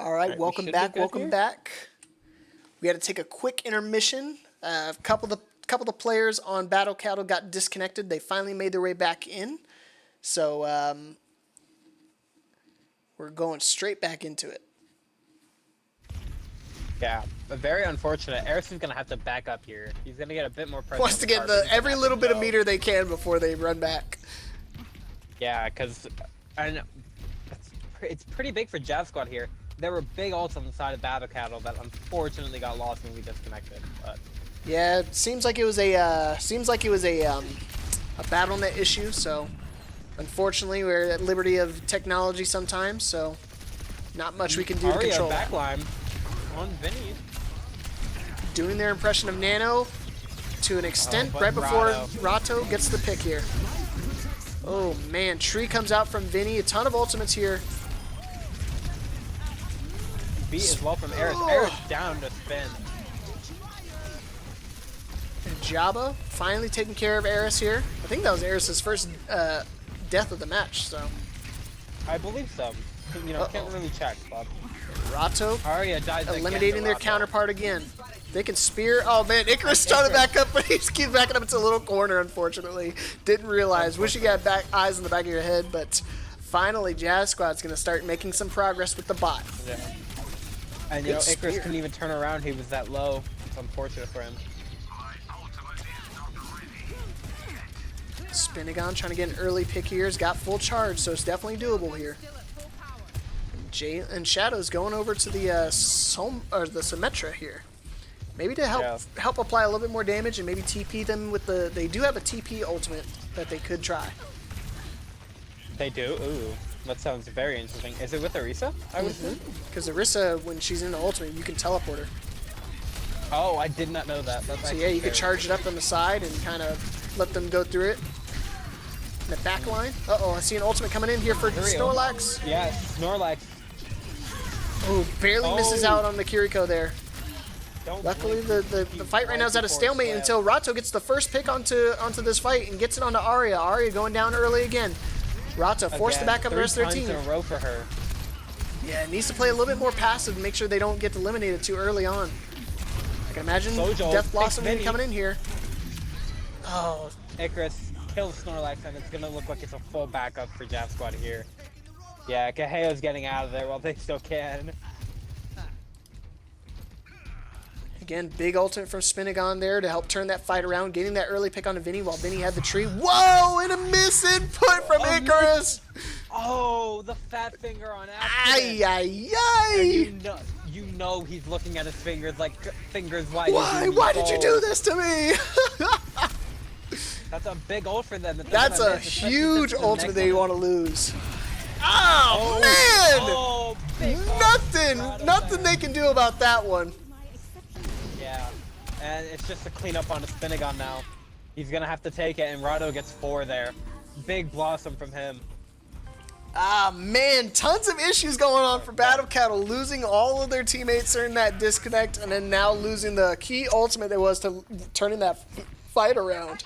All right, Alright, we welcome should be back. good Welcome here. back. We had to take a quick intermission. A couple of the players on Battle Cattle got disconnected. They finally made their way back in. So we're going straight back into it. Yeah, but very unfortunate. Eris is gonna have to back up here. He's gonna get a bit more pressure. Wants on to the get card, but he's gonna every have little to bit of go. meter they can before they run back. Yeah, because it's pretty big for Jazz Squad here. There were big ults on the side of Battle Cattle that unfortunately got lost when we disconnected. But Yeah, it seems like it was a BattleNet issue. So unfortunately, we're at liberty of technology sometimes. So not much we can do to Aria control that. backline on Vinny. Doing their impression of Nano to an extent but right before Rato. Rato gets the pick here. Oh man, Tree comes out from Vinny. A ton of ultimates here. Beat as well from Eris. Oh. Eris down to spin. And Jabba finally taking care of Eris here. I think that was Eris's first death of the match. So I believe so. You know, can't really check, but Rato Aria dies eliminating again their to Rato. counterpart again. They can spear. Oh man, Icarus trying to back up, but he just keeps backing up into a little corner. Unfortunately, didn't realize. Wish you got eyes in the back of your head, but finally, Jazz Squad's gonna start making some progress with the bot. Yeah. And you know, Good Icarus spear. couldn't even turn around. He was that low. It's unfortunate for him. Spinagon trying to get an early pick here. Has got full charge, so it's definitely doable here. And Shadow's going over to the the Symmetra here. Maybe to help apply a little bit more damage and maybe TP them with the. They do have a TP ultimate that they could try. They do? Ooh. That sounds very interesting. Is it with Orisa? I would assume. Because Orisa, when she's in the ultimate, you can teleport her. Oh, I did not know that. That's So yeah, you could very charge it up on the side and kind of let them go through it. In the back line. Uh-oh, I see an ultimate coming in here for Snorlax. Yeah, Snorlax. Oh, barely misses out on the Kiriko there. Don't Luckily, blink. the fight right now is at a before stalemate slam. until Rato gets the first pick onto this fight and gets it onto Aria. Aria going down early again. Rato forced to back up the rest of their 3 team. times in a row for her. Yeah, needs to play a little bit more passive to make sure they don't get eliminated too early on. I can imagine Sojo Death Blossom takes Vinny. coming in here. Oh, Icarus kills Snorlax, and it's gonna look like it's a full backup for Jab Squad here. Yeah, Kaheo's getting out of there while they still can. again, big ultimate from Spinagon there to help turn that fight around, getting that early pick onto Vinny while Vinny had the tree. Whoa, and a miss input from Icarus! Oh, the fat finger on Ay, accident. ay, ay! And you know he's looking at his fingers like fingers wide. Why did you do this to me? That's a big ult for them. That's a huge ultimate they want to lose. Oh, man! Oh, big ult. Nothing they can do about that one. Yeah, and it's just a cleanup on the Spinagon now. He's gonna have to take it, and Rado gets 4 there. Big blossom from him. Ah, man, tons of issues going on for Battle Cattle, losing all of their teammates during that disconnect, and then now losing the key ultimate that was to turning that fight around.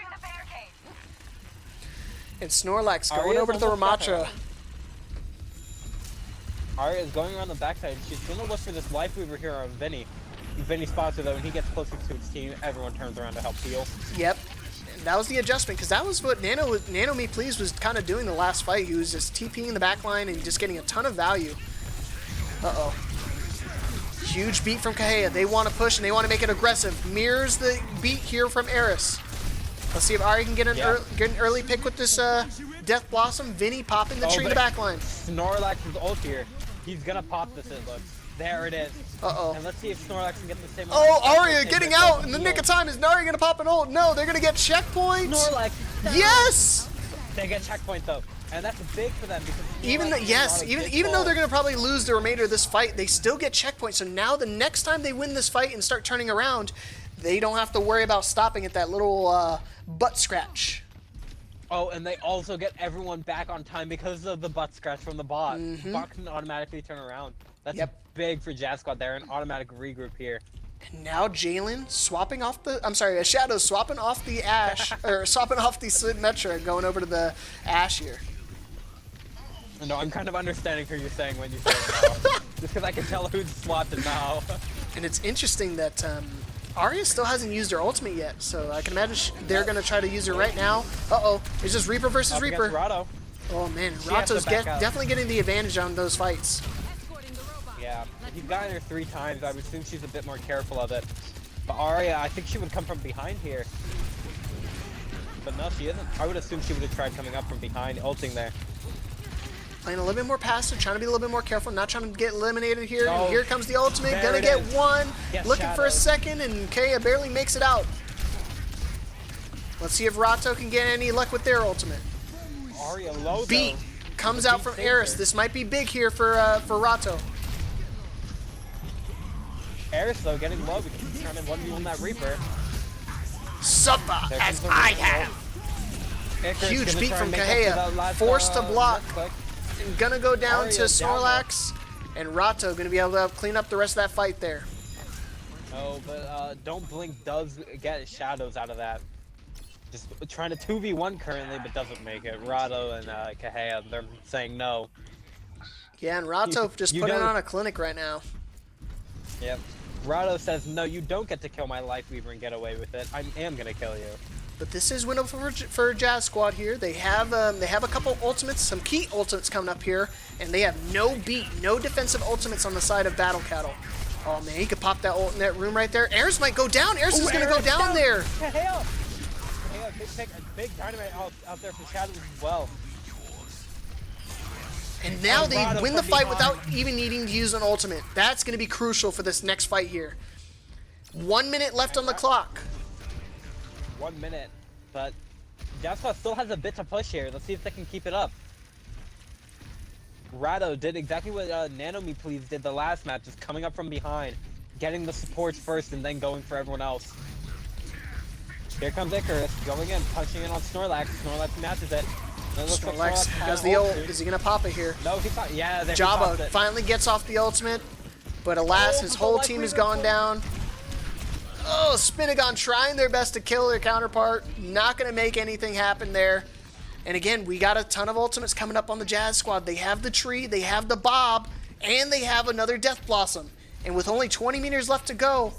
And Snorlax going Aria's over to the almost got Ramatra. her. Aria is going around the backside. She's gonna look for this life weaver here on Vinny. Vinny spots her though, and he gets closer to his team. Everyone turns around to help heal. Yep. And that was the adjustment, because that was what Nano Me Please was kind of doing the last fight. He was just TPing the back line and just getting a ton of value. Uh-oh. Huge beat from Kahea. They want to push and they want to make it aggressive. Mirrors the beat here from Eris. Let's see if Ari can get an early pick with this Death Blossom. Vinny popping the tree in the back line. Snorlax's ult here. He's gonna pop this, it looks. There it is. Uh-oh. And let's see if Snorlax can get the same. Oh, Arya getting out in the nick of time. Is Nari going to pop an ult? No, they're going to get checkpoints. Snorlax. Yes! They get checkpoint though, and that's big for them because Even though they're going to probably lose the remainder of this fight, they still get checkpoints. So now the next time they win this fight and start turning around, they don't have to worry about stopping at that little butt scratch. Oh, and they also get everyone back on time because of the butt scratch from the bot. Bot can automatically turn around. That's big for Jazz Squad there, an automatic regroup here. And now Jalen swapping off the, Shadow swapping off the Ash, or swapping off the Symmetra, going over to the Ash here. No, I'm kind of understanding who you're saying when you say it now. Just because I can tell who's swapped it now. And it's interesting that Arya still hasn't used her ultimate yet, so I can imagine they're going to try to use her right now. Uh-oh, it's just Reaper versus Up Reaper. Rado. Oh man, She has to Rato's back up. definitely getting the advantage on those fights. Yeah, if you've gotten her 3 times, I would assume she's a bit more careful of it. But Arya, I think she would come from behind here. But no, she isn't. I would assume she would have tried coming up from behind, ulting there. Playing a little bit more passive, trying to be a little bit more careful, not trying to get eliminated here. Oh, And here comes the ultimate, there gonna it get is. one. Yes, Looking for a Shadows. second, and Kaya barely makes it out. Let's see if Rato can get any luck with their ultimate. Arya low Beat though. comes The out beat from saved Eris. her. This might be big here for Rato. Eris though getting low because he's trying to 1v1 that Reaper. Suffer There as comes the I Reaper. have. Icarus Huge gonna beat try from and make up Kahea. for that last, Forced to block. left click. And gonna go down Arya to down Snorlax, and Rato gonna be able to clean up the rest of that fight there. Oh, but Don't Blink does get shadows out of that. Just trying to 2v1 currently, but doesn't make it. Rado and Kahea, they're saying no. Yeah, and Rato just you putting don't- on a clinic right now. Yep. Rado says, no, you don't get to kill my Life Weaver and get away with it. I am gonna kill you. But this is winnable for Jazz Squad here. They have a couple ultimates, some key ultimates coming up here, and they have no beat, no defensive ultimates on the side of Battle Cattle. Oh man, he could pop that ult in that room right there. Eris might go down. Eris is gonna go Eris down there. Kahea! Kahea, big dynamite out there for shadows as well. And now they Rado win the from fight behind. without even needing to use an ultimate. That's gonna be crucial for this next fight here. 1 minute left on the clock. 1 minute, but Jasper still has a bit to push here. Let's see if they can keep it up. Rado did exactly what Nanomi Please did the last match, just coming up from behind, getting the supports first and then going for everyone else. Here comes Icarus, going in, punching in on Snorlax. Snorlax matches it. And it looks like Snorlax is has gonna the ult ult. soon. Is he gonna pop it here? No, he's not. Yeah, there he popped Jabba it. finally gets off the ultimate, but alas, Oh, his but whole the team has Life gone Weaver- down. Oh, Spinagon trying their best to kill their counterpart. Not going to make anything happen there. And again, we got a ton of ultimates coming up on the Jazz Squad. They have the tree, they have the Bob, and they have another Death Blossom. And with only 20 meters left to go,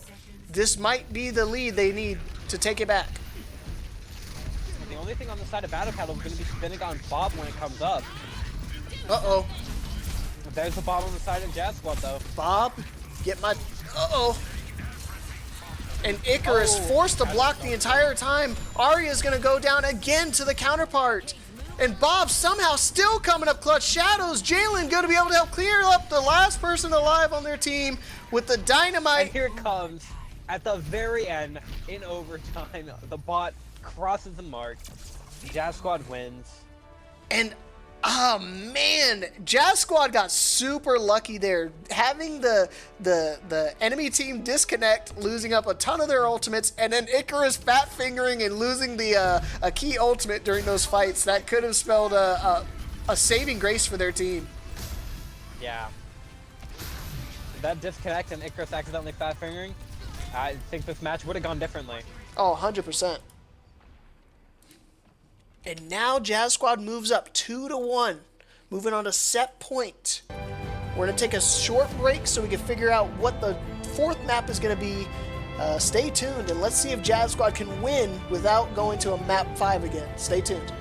this might be the lead they need to take it back. The only thing on the side of Battle Cattle is going to be Spinagon Bob when it comes up. Uh-oh. There's the Bob on the side of Jazz Squad though. Bob, get my... Uh-oh. And Icarus forced to block the entire time. Arya's gonna go down again to the counterpart. And Bob somehow still coming up clutch. Shadows, Jalen gonna be able to help clear up the last person alive on their team with the And dynamite. here it comes, at the very end, in overtime, the bot crosses the mark, Jazz Squad wins. And oh man, Jazz Squad got super lucky there, having the enemy team disconnect, losing up a ton of their ultimates, and then Icarus fat fingering and losing the a key ultimate during those fights. That could have spelled a saving grace for their team. Yeah. That disconnect and Icarus accidentally fat fingering, I think this match would have gone differently. Oh, 100%. And now Jazz Squad moves up 2-1, moving on to set point. We're gonna take a short break so we can figure out what the fourth map is gonna be. Stay tuned and let's see if Jazz Squad can win without going to a map 5 again. Stay tuned.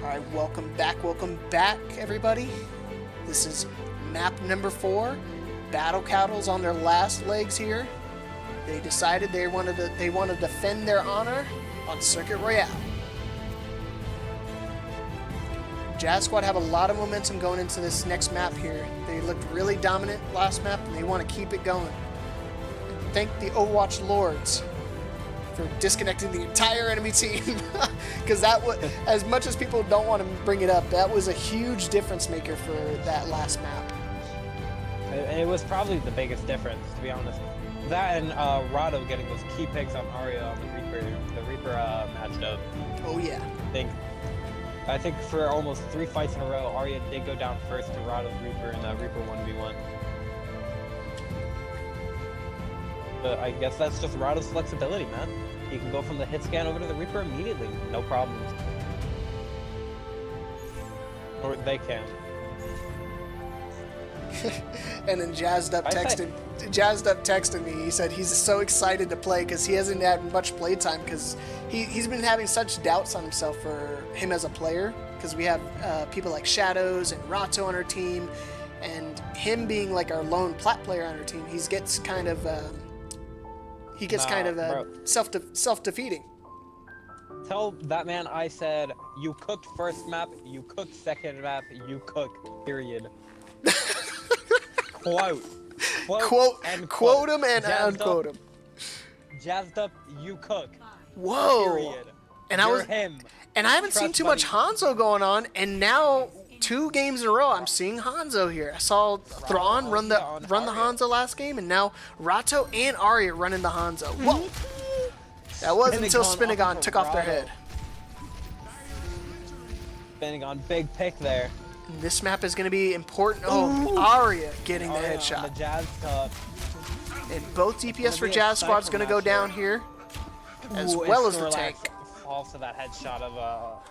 Alright, welcome back, everybody. This is map number 4. Battle Cattle's on their last legs here. They decided they want to defend their honor on Circuit Royale. Jazz Squad have a lot of momentum going into this next map here. They looked really dominant last map, and they want to keep it going. Thank the Overwatch Lords for disconnecting the entire enemy team, because that was, as much as people don't want to bring it up, that was a huge difference maker for that last map. It was probably the biggest difference, to be honest. That and Rado getting those key picks on Arya on the Reaper matchup. Oh yeah. I think for almost 3 fights in a row, Arya did go down first to Rado's Reaper in Reaper 1v1. But I guess that's just Rado's flexibility, man. He can go from the hit scan over to the Reaper immediately, no problems. Or they can. And then Jazzed Up texted me. He said he's so excited to play because he hasn't had much play time because he's been having such doubts on himself for him as a player, because we have people like Shadows and Rato on our team, and him being like our lone plat player on our team, he gets kind of self-defeating. Tell that man I said, you cooked first map, you cooked second map, you cook, period. Quote him and unquote him. Jazzed Up, you cook. Whoa. Period. And I haven't seen too much Hanzo going on, and now 2 games in a row I'm seeing Hanzo here. I saw Thrawn run the Hanzo last game, and now Rato and Arya running the Hanzo. Whoa! That was until Spinagon took off their head. Spinagon, big pick there. And this map is going to be important. Oh, Arya getting the headshot. The Jazz Cup. And both DPS for Jazz Squad's going to go down here, as well as the tank. Falls to that headshot of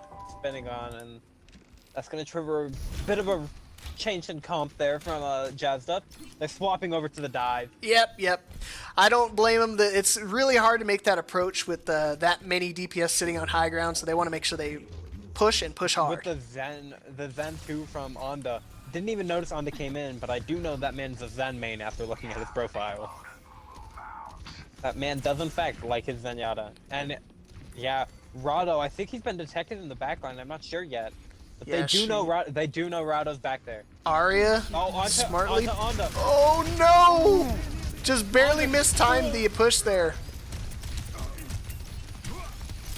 Spinagon, and that's going to trigger a bit of a change in comp there from Jazzed Up. They're swapping over to the dive. Yep. I don't blame them. It's really hard to make that approach with that many DPS sitting on high ground, so they want to make sure they push and push hard. With the Zen 2 from Onda. Didn't even notice Onda came in, but I do know that man's a Zen main after looking at his profile. That man does in fact like his Zenyatta. And yeah, Rado, I think he's been detected in the backline. I'm not sure yet. But yeah, they do know Rado's back there. Arya smartly. Onda. Oh no! Just barely mistimed the push there.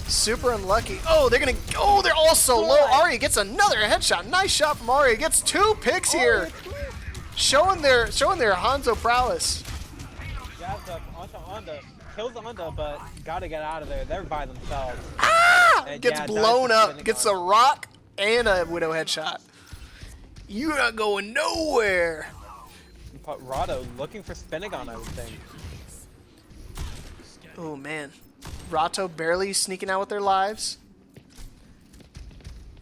Super unlucky. Oh, they're all so low. Arya gets another headshot. Nice shot from Arya. Gets 2 picks here. Showing their Hanzo prowess. Jazzed Up onto Onda. Kills Onda, but gotta get out of there. They're by themselves. Ah! Gets blown up. Gets a rock and a Widow headshot. You're not going nowhere. But Rado looking for Spinagon, I would think. Oh man. Rato barely sneaking out with their lives.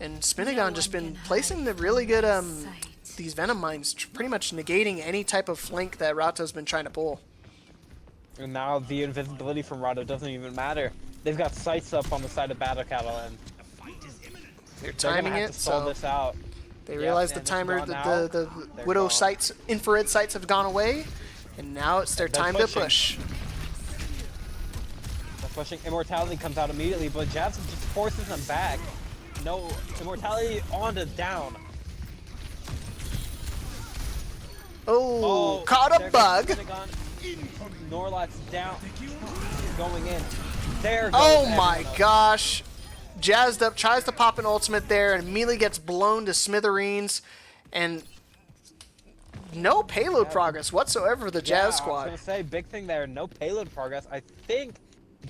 And Spinagon just been placing the really good these Venom Mines, pretty much negating any type of flank that Rato's been trying to pull. And now the invisibility from Rado doesn't even matter. They've got sights up on the side of Battle Cattle, and they're timing it, so this out. They realize the timer, the Widow sights, infrared sights have gone away, and now it's their time to push. Pushing. Immortality comes out immediately, but Jazz just forces them back. No, Immortality on to down. Oh, caught a bug. Norlax down, going in. There goes Oh my gosh. Jazzed Up tries to pop an ultimate there and immediately gets blown to smithereens, and no payload progress whatsoever for the Jazz Squad. I was gonna say, big thing there, no payload progress. I think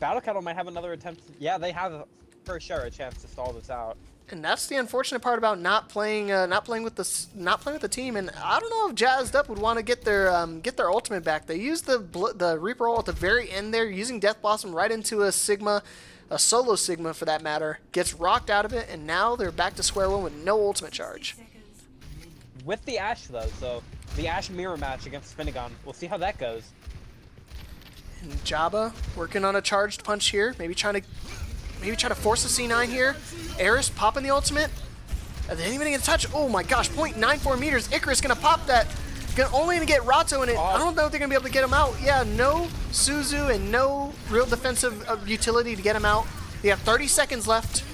Battle Cattle might have another attempt. Yeah, they have for sure a chance to stall this out. And that's the unfortunate part about not playing with the team. And I don't know if Jazzed Up would want to get their ultimate back. They used the Reaper ult at the very end there, using Death Blossom right into a Sigma, a solo Sigma for that matter. Gets rocked out of it, and now they're back to square one with no ultimate charge. With the Ashe though, so the Ashe mirror match against Spinagon. We'll see how that goes. And Jabba working on a charged punch here, maybe trying to force a C9 here. Eris popping the ultimate. Are they even gonna touch? Oh my gosh, 0.94 meters. Icarus gonna pop that. Only gonna get Rato in it. I don't know if they're gonna be able to get him out. Yeah, no Suzu and no real defensive utility to get him out. They have 30 seconds left.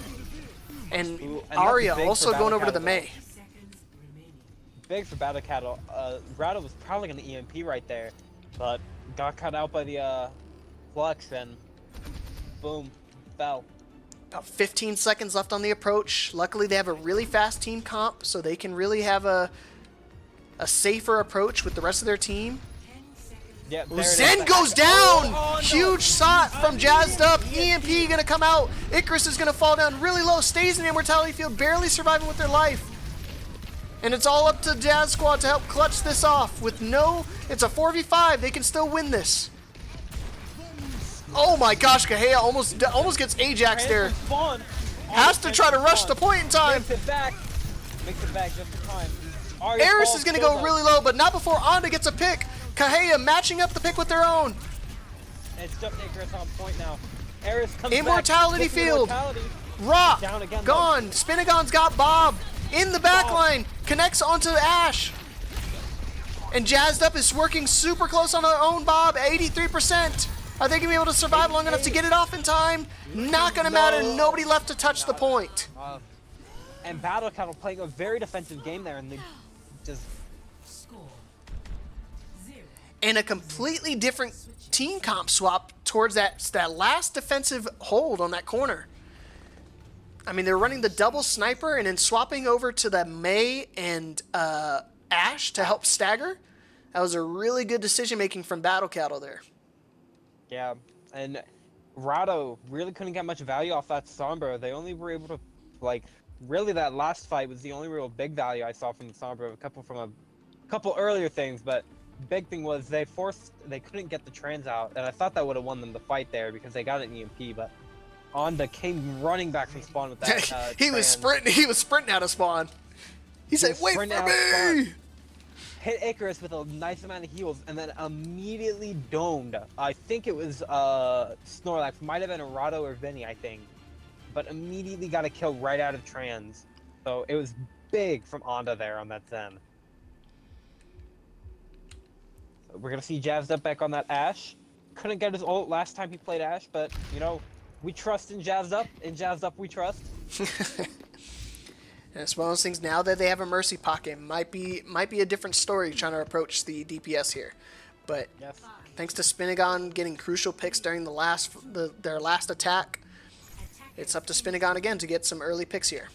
And Arya also going over to the Mei. Big for Battle Cattle. Rato was probably gonna EMP right there, but got cut out by the Flux and boom, fell. About 15 seconds left on the approach. Luckily, they have a really fast team comp, so they can really have a safer approach with the rest of their team. Yeah, Zen goes down! Huge shot from Jazzed Up. EMP gonna come out. Icarus is gonna fall down really low. Stays in the Immortality Field, barely surviving with their life. And it's all up to Jazz Squad to help clutch this off. With no, it's a 4v5. They can still win this. Oh my gosh, Kahea almost gets Ajax there. Has to try to rush the point in time. Makes it back just in time. Eris is gonna go really low, but not before Onda gets a pick. Kahea matching up the pick with their own. It's just Icarus on point now. Eris comes Immortality back. Field. Rock. Gone. Spinagon's got Bob. In the back line. Connects onto Ash. And Jazzed Up is working super close on their own Bob. 83%. Are they going to be able to survive long enough to get it off in time? Not going to matter. Nobody left to touch the point. And Battle Cattle playing a very defensive game there, and they just... And a completely different team comp swap towards that last defensive hold on that corner. I mean, they're running the double sniper and then swapping over to the Mei and Ash to help stagger. That was a really good decision making from Battle Cattle there. Yeah, and Rato really couldn't get much value off that Sombra. They only were able to, like, really that last fight was the only real big value I saw from the Sombra. A couple earlier things, but big thing was they couldn't get the trans out, and I thought that would have won them the fight there because they got an EMP, but Onda came running back from spawn with that he was sprinting out of spawn. He said, wait for me! Hit Icarus with a nice amount of heals, and then immediately domed. I think it was Snorlax, might have been a Rato or Vinny, I think, but immediately got a kill right out of trans. So it was big from Onda there on that Zen. We're gonna see Jazzed Up back on that Ash. Couldn't get his ult last time he played Ash, but you know, we trust in Jazzed Up. In Jazzed Up, we trust. And it's one of those things. Now that they have a Mercy Pocket, might be a different story trying to approach the DPS here. But yes, thanks to Spinagon getting crucial picks during their last attack, it's up to Spinagon again to get some early picks here.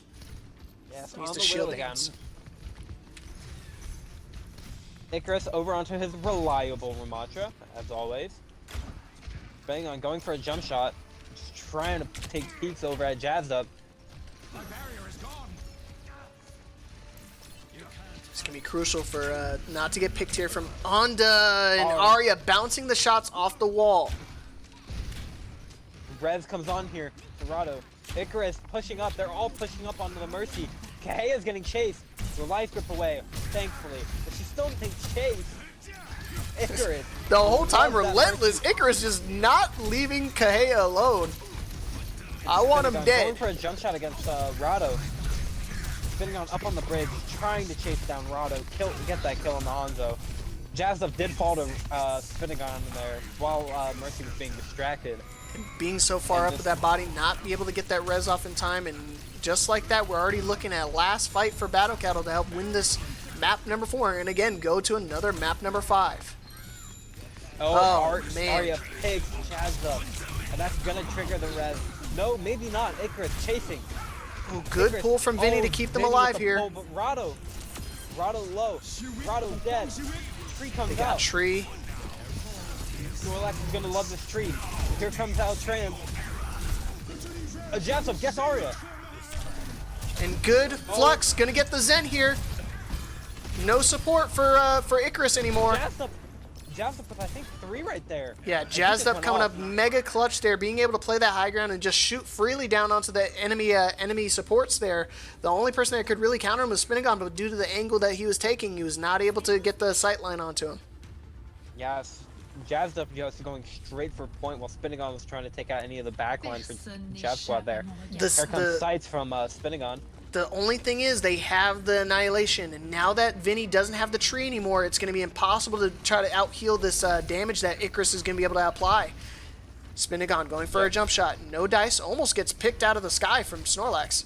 Yes, needs on to the shield wheel again. hands. Icarus over onto his reliable Ramattra, as always. Bang on, going for a jump shot. Just trying to take peeks over at Jazzed Up. It's going to be crucial for not to get picked here from Onda and Arya bouncing the shots off the wall. Rez comes on here, Dorado. Icarus pushing up, they're all pushing up onto the Mercy. Kahea's getting chased. The life grip away, thankfully. But she still takes chase. Icarus. The whole time relentless. Icarus just not leaving Kahea alone. I want him dead. Going for a jump shot against Rado. Spinning on up on the bridge, trying to chase down Rado, get that kill on the Hanzo. Jazzed Up did fall to spinning on him there while Mercy was being distracted. And being so far up with that body, not be able to get that res off in time, and just like that, we're already looking at last fight for Battle Cattle to help win this map number 4, and again, go to another map number 5. Oh man. Arya picks Jazzed Up, and that's gonna trigger the res. No, maybe not. Icarus chasing. Oh, good Icarus. pull from Vinny to keep them Vinny alive with the here. pull, but Rado low. Rado's dead. Tree comes They got out. Tree. Snorlax is gonna love this tree. Here comes out Trans. Jazzed Up gets Arya. And good Flux gonna get the Zen here. No support for Icarus anymore. Jazzed Up with I think 3 right there. Yeah, Jazzed Up coming up mega clutch there, being able to play that high ground and just shoot freely down onto the enemy supports there. The only person that could really counter him was Spinagon, but due to the angle that he was taking, he was not able to get the sight line onto him. Yes, Jazzed Up just going straight for point while Spinagon was trying to take out any of the backline for Jazz Squad there. Here comes sights from Spinagon. The only thing is they have the Annihilation, and now that Vinny doesn't have the tree anymore, it's going to be impossible to try to out-heal this damage that Icarus is going to be able to apply. Spinagon going for a jump shot. No dice. Almost gets picked out of the sky from Snorlax.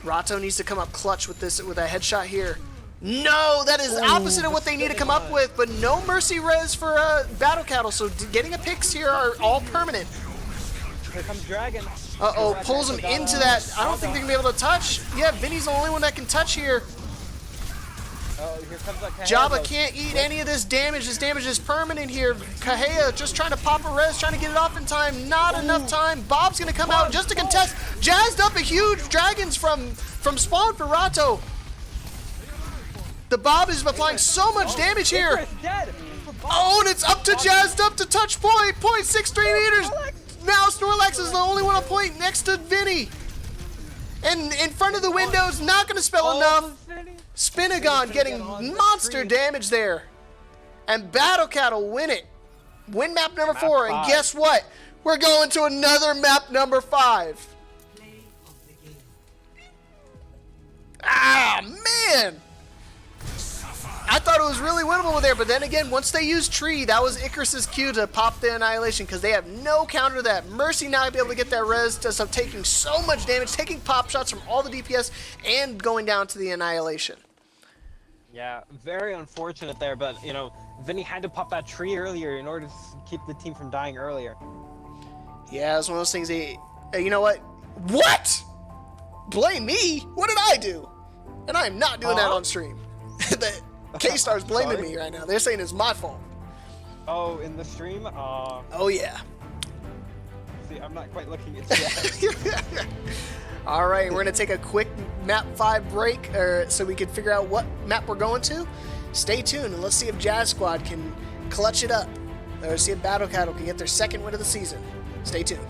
Rato needs to come up clutch with this, with a headshot here. No, that is opposite of what they need to come up with, but no Mercy Res for Battle Cattle, so getting a picks here are all permanent. Here comes Dragon. Uh-oh, pulls him into that. I don't think they're going to be able to touch. Yeah, Vinny's the only one that can touch here. Oh, here comes like Jabba can't eat any of this damage. This damage is permanent here. Kahea just trying to pop a res, trying to get it off in time. Not enough time. Bob's going to come out just to contest. Jazzed up a huge dragons from spawn for Rato. The Bob is applying so much damage here. Oh, and it's up to Jazzed up to touch point. 0.63 meters. Now Snorlax is the only one on point next to Vinny. And in front of the windows, not going to spell enough. Spinagon getting monster damage there. And Battle Cattle win it. Win map number 4. And guess what? We're going to another map number 5. Ah, man. I thought it was really winnable there, but then again, once they use Tree, that was Icarus's cue to pop the Annihilation because they have no counter to that. Mercy now be able to get that res just of taking so much damage, taking pop shots from all the DPS, and going down to the Annihilation. Yeah, very unfortunate there, but, you know, Vinny had to pop that tree earlier in order to keep the team from dying earlier. Yeah, it's one of those things, you know what? What? Blame me? What did I do? And I am not doing that on stream. The K-Star's blaming me right now. They're saying it's my fault. Oh, in the stream? Oh, yeah. See, I'm not quite looking at that. All right, we're going to take a quick map 5 break so we can figure out what map we're going to. Stay tuned and let's see if Jazz Squad can clutch it up. Or see if Battle Cattle can get their second win of the season. Stay tuned.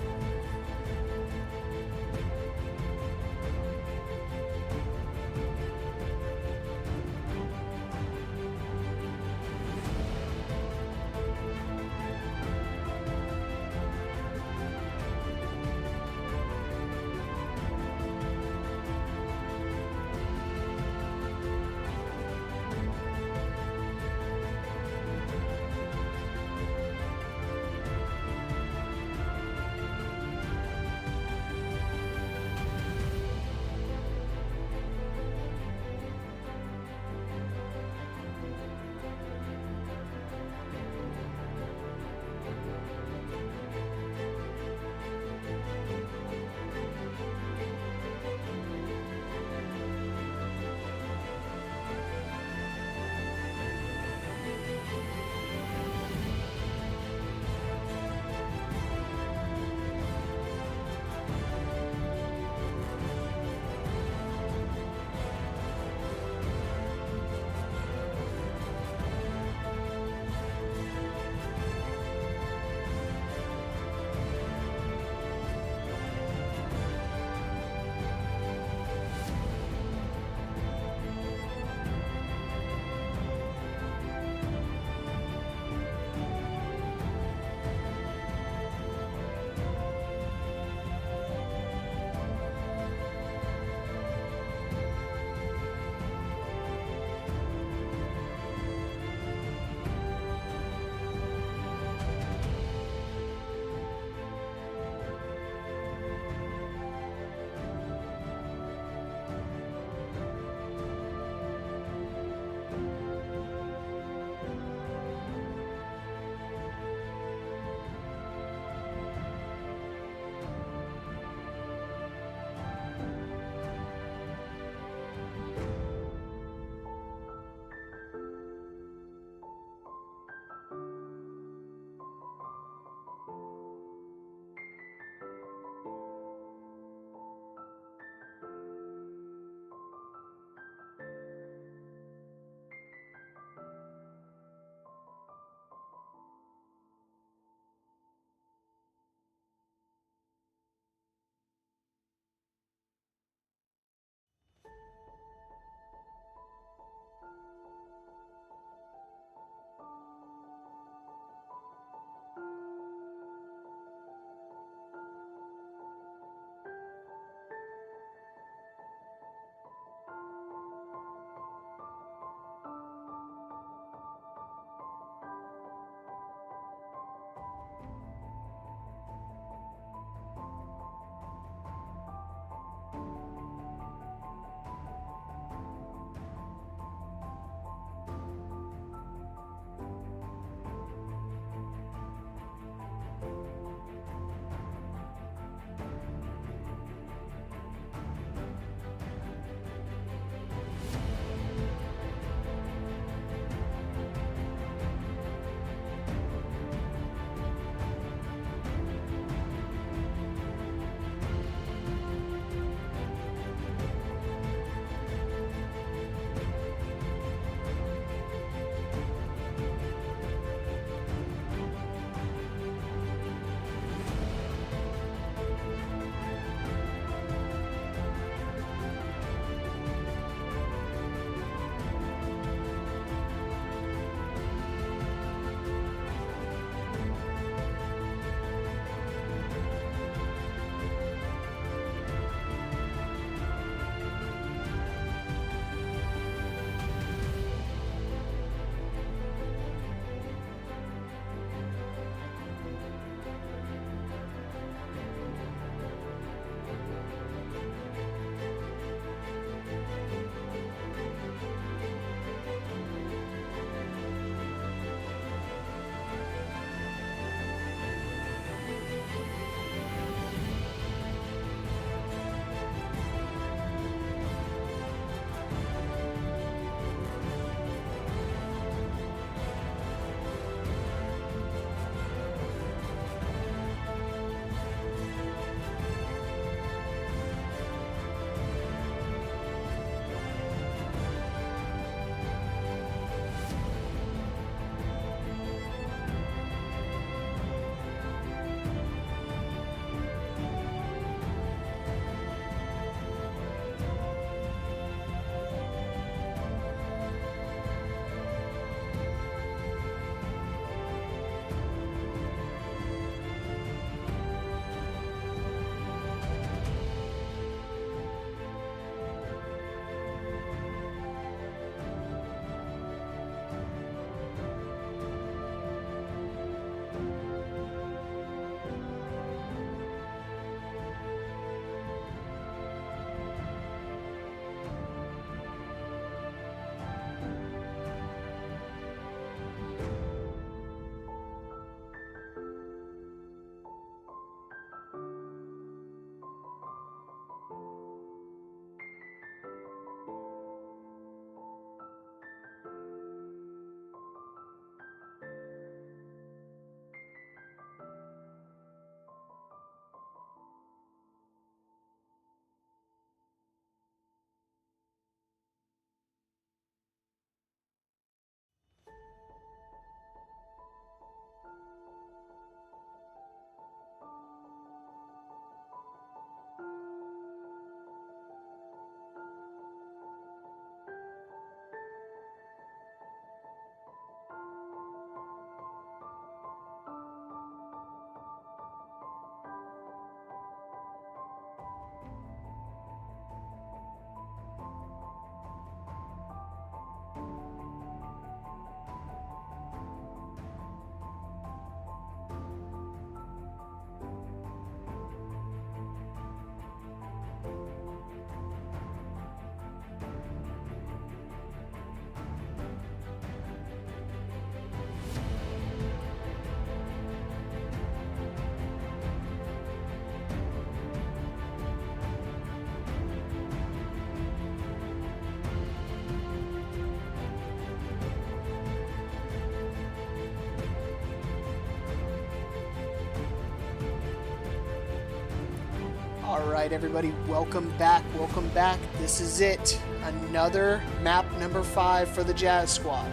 right, everybody, welcome back, welcome back. This is it. Another map number 5 for the Jazz Squad.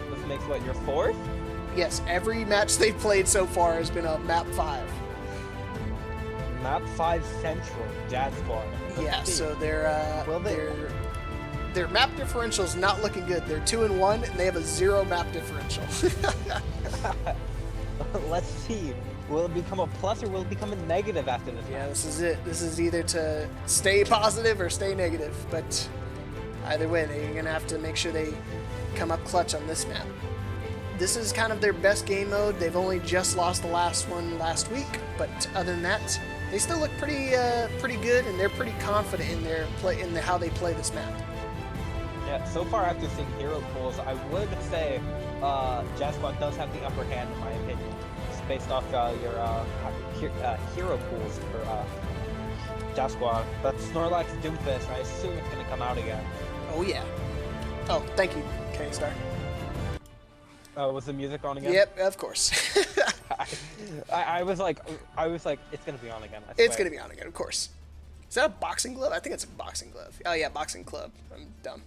This makes what, your 4th? Yes, every match they've played so far has been a map 5. Map 5 Central, Jazz Squad. Yeah, so their map differential is not looking good. They're 2-1, and they have a 0 map differential. Let's see. Will it become a plus or will it become a negative after this? Yeah, this is it. This is either to stay positive or stay negative. But either way, they're going to have to make sure they come up clutch on this map. This is kind of their best game mode. They've only just lost the last one last week, but other than that, they still look pretty good, and they're pretty confident in their play, in how they play this map. Yeah, so far after seeing hero pools, I would say Jazz Squad does have the upper hand in my opinion. Just based off your hero pools for Jazz Squad. But Snorlax Doomfist, I assume it's going to come out again. Oh yeah. Oh, thank you, K-Star. Was the music on again? Yep, of course. I was like, it's gonna be on again. It's gonna be on again, of course. Is that a boxing glove? I think it's a boxing glove. Oh yeah, boxing club. I'm dumb.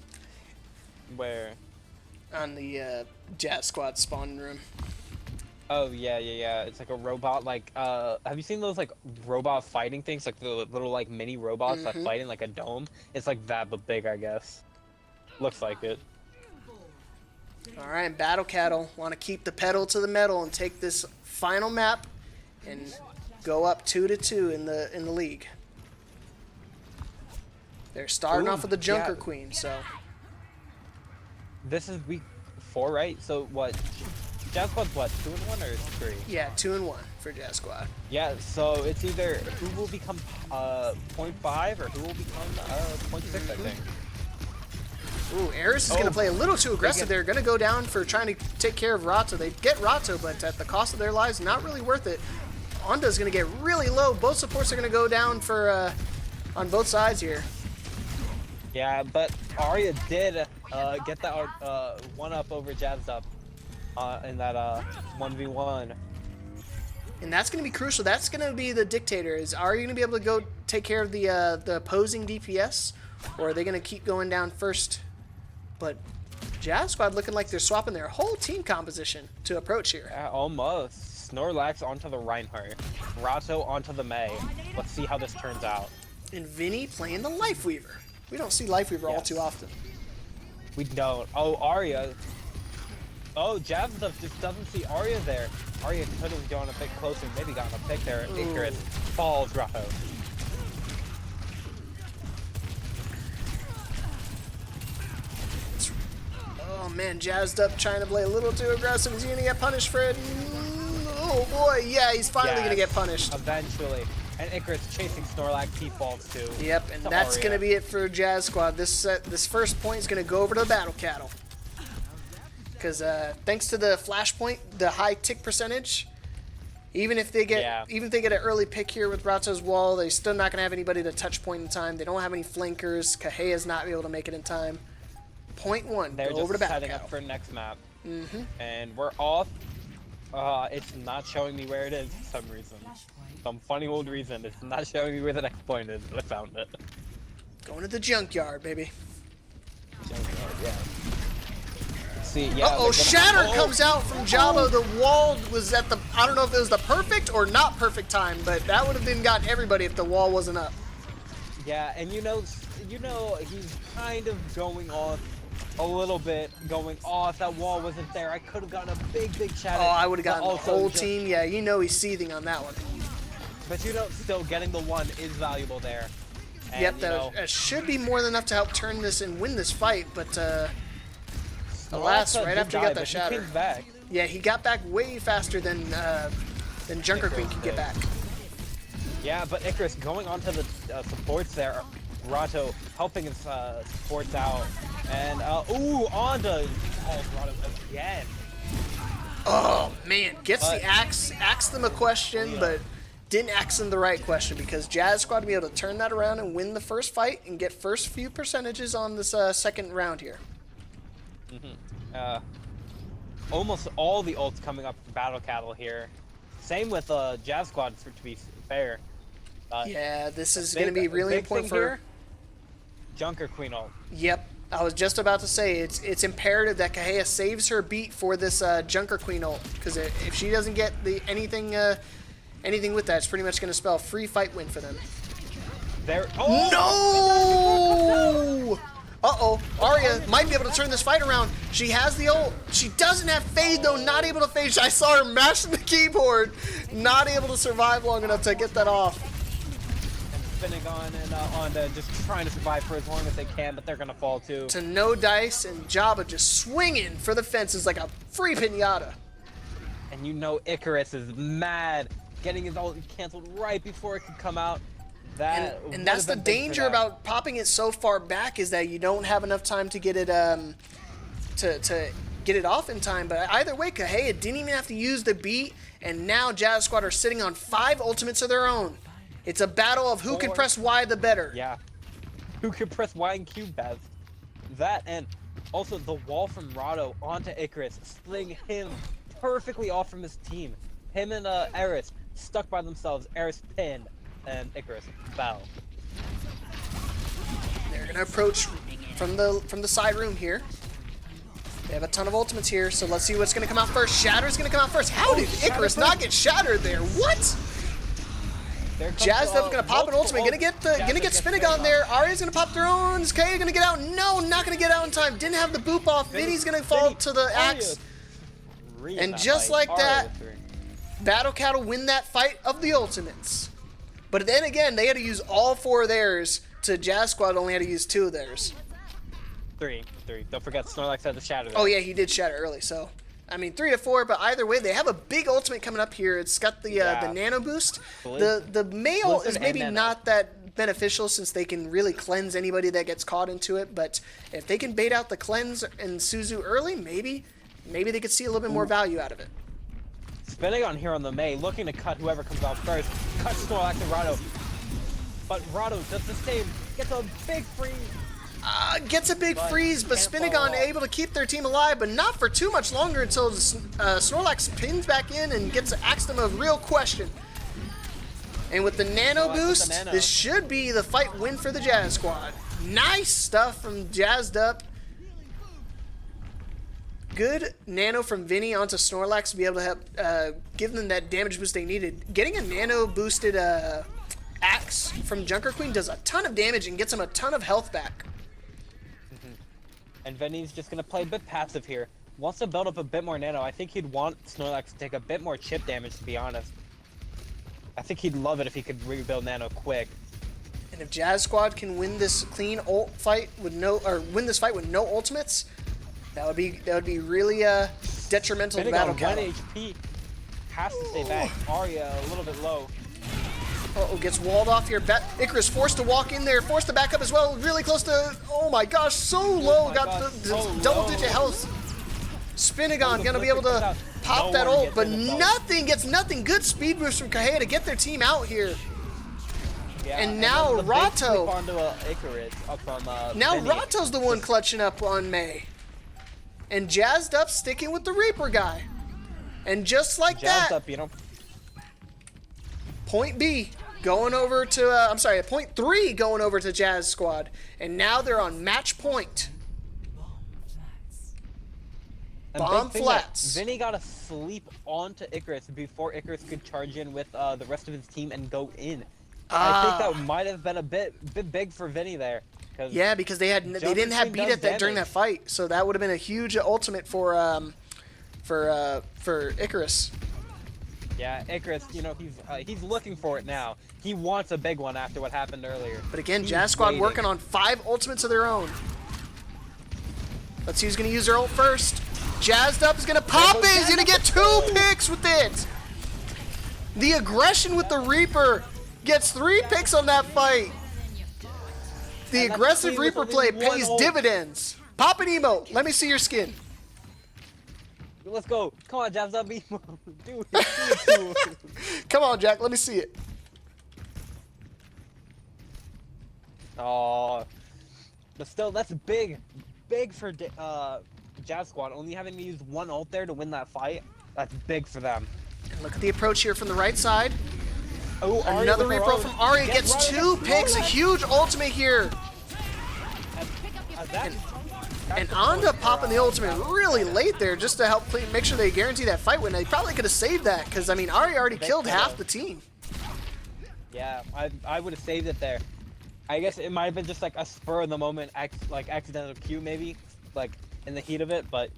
Where? On the Jazz Squad spawn room. Oh yeah. It's like a robot. Like, have you seen those like robot fighting things? Like the little like mini robots that fight in like a dome. It's like that, but big, I guess. Looks like it. All right, Battle Cattle want to keep the pedal to the metal and take this final map and go up 2-2 in the league. They're starting off with the Junker Queen, so this is week 4, right? So what? Jazz Squad's what? 2-1 or 3? Yeah, 2-1 for Jazz Squad. Yeah, so it's either who will become 0.5 or who will become 0.6, I think. Ooh, Eris is going to play a little too aggressive. They're going to go down for trying to take care of Rato. They get Rato, but at the cost of their lives, not really worth it. Onda's going to get really low. Both supports are going to go down for on both sides here. Yeah, but Arya did get that 1-up over Jazz Up in that 1v1. And that's going to be crucial. That's going to be the dictator. Is Arya going to be able to go take care of the opposing DPS, or are they going to keep going down first? But Jazz Squad looking like they're swapping their whole team composition to approach here. Almost. Snorlax onto the Reinhardt. Rato onto the Mei. Let's see how this turns out. And Vinny playing the Lifeweaver. We don't see Lifeweaver all too often. We don't. Oh, Arya. Oh, Jazz just doesn't see Arya there. Arya could have gone a bit closer, maybe gotten a pick there. Icarus falls Rato. Oh man, Jazzed Up trying to play a little too aggressive. Is he going to get punished for it? Oh boy, yeah, he's finally going to get punished. Eventually. And Icarus chasing Snorlax, he falls too. Yep, and that's going to be it for Jazz Squad. This first point is going to go over to the Battle Cattle. Because thanks to the flashpoint, the high tick percentage, even if they get an early pick here with Rato's wall, they're still not going to have anybody to touch point in time. They don't have any flankers. Kahea's not able to make it in time. Point 1, they're go over to Battle setting Cattle. up for next map. And we're off. It's not showing me where it is for some reason. Some funny old reason. It's not showing me where the next point is, but I found it. Going to the junkyard, baby. Junkyard, yeah. Let's see, yeah. Uh-oh, Shatter comes out from Jabo. The wall was at the, I don't know if it was the perfect or not perfect time, but that would have been gotten everybody if the wall wasn't up. Yeah, and you know, he's kind of going off a little bit, going off. That wall wasn't there. I could have gotten a big Shatter. Oh, I would have gotten the whole team. Yeah, you know he's seething on that one. But you know, still getting the 1 is valuable there. And, yep, that should be more than enough to help turn this and win this fight, but alas, right after he got that Shatter. He came back. Yeah, he got back way faster than Junker Queen could get back. Yeah, but Icarus going onto the supports there. Rato helping his supports out. And, ooh, onto Rato again. Oh, man. Gets the axe, asked them a question, but didn't ask them the right question because Jazz Squad to be able to turn that around and win the first fight and get first few percentages on this second round here. Almost all the ults coming up for Battle Cattle here. Same with Jazz Squad, to be fair. Yeah, this is going to be really big important thing for... here, Junker Queen ult. Yep. I was just about to say, it's imperative that Kahea saves her beat for this Junker Queen ult. Because if she doesn't get anything with that, it's pretty much going to spell free fight win for them. There. Oh! No! Uh-oh. Arya might be able to turn this fight around. She has the ult. She doesn't have fade, though. Not able to fade. I saw her mashing the keyboard. Not able to survive long enough to get that off. And Finnegan and Onda just trying to survive for as long as they can, but they're going to fall too. To no dice, and Jabba just swinging for the fences like a free pinata. And you know Icarus is mad, getting his ult canceled right before it could come out. And that's the danger about popping it so far back, is that you don't have enough time to get it to get it off in time. But either way, Kahea didn't even have to use the beat, and now Jazz Squad are sitting on 5 ultimates of their own. It's a battle of who can press Y the better. Yeah, who can press Y and Q best. That, and also the wall from Rado onto Icarus, splitting him perfectly off from his team. Him and Eris stuck by themselves. Eris pinned, and Icarus fell. They're gonna approach from the side room here. They have a ton of ultimates here, so let's see what's gonna come out first. Shatter's gonna come out first. How did Icarus not get shattered there? What? Jazz Dub's gonna pop an ultimate. Gonna get Spinagon there. Arya's gonna pop their own. Is Kaya gonna get out? No, not gonna get out in time. Didn't have the boop off. Vinny's gonna fall to the axe. And just like that, Battle Cat will win that fight of the ultimates. But then again, they had to use all 4 of theirs. To Jazz Squad only had to use 2 of theirs. 3. Don't forget Snorlax had the shatter there. Oh yeah, he did shatter early. So, I mean, 3 to 4. But either way, they have a big ultimate coming up here. It's got the nano boost. The male is maybe not that beneficial, since they can really cleanse anybody that gets caught into it. But if they can bait out the cleanse and Suzu early, maybe they could see a little bit more value out of it. Spinagon here on the Mei, looking to cut whoever comes out first. Cuts Snorlax and Rado. But Rado does the same. Gets a big freeze. Gets a big freeze, but Spinagon able to keep their team alive, but not for too much longer until Snorlax pins back in and asks them a real question. And with the nano boost, this should be the fight win for the Jazz Squad. Nice stuff from Jazzed Up. Good nano from Vinny onto Snorlax to be able to help give them that damage boost they needed. Getting a nano boosted axe from Junker Queen does a ton of damage and gets him a ton of health back. And Vinny's just going to play a bit passive here. Wants to build up a bit more nano. I think he'd want Snorlax to take a bit more chip damage, to be honest. I think he'd love it if he could rebuild nano quick. And if Jazz Squad can win this clean ult fight with win this fight with no ultimates, that would be really detrimental to Battle Cat. 1 HP. Has to stay back. Arya a little bit low. Uh-oh, gets walled off here. Icarus forced to walk in there, forced to back up as well. Really close to, oh my gosh, so low. Got the double-digit health. Spinagon gonna be able to pop that ult, but gets nothing. Good speed boost from Kahea to get their team out here. Yeah, and now Rato. Now Vinny. Rato's the one clutching up on Mei. And Jazzed Up sticking with the Reaper guy. And just like that, Up, you know. point B going over to, point 3 going over to Jazz Squad. And now they're on match point. Bomb flats. Vinny got to sleep onto Icarus before Icarus could charge in with the rest of his team and go in. I think that might have been a bit big for Vinny there. Yeah, because they didn't have beat at that during that fight, so that would have been a huge ultimate for Icarus. Yeah, Icarus, you know, he's looking for it now. He wants a big one after what happened earlier. But again, Jazz Squad working on 5 ultimates of their own. Let's see who's gonna use their ult first. Jazzed Up is gonna pop it. He's gonna get 2 picks with it. The aggression with the Reaper gets 3 picks on that fight. The aggressive Reaper play pays dividends. Pop an emote. Let me see your skin. Let's go. Come on, Jabs up. Dude. Come on, Jack. Let me see it. Oh. But still, that's big. Big for Jazz Squad. Only having to use 1 ult there to win that fight. That's big for them. And look at the approach here from the right side. Oh, Ari Another with her repro own. from Ari gets two picks, a huge ultimate here. And Anda popping the ultimate really late there just to help make sure they guarantee that fight win. They probably could have saved that because, I mean, Ari already killed half the team. Yeah, I would have saved it there. I guess it might have been just like a spur of the moment, like accidental Q maybe, like in the heat of it, but...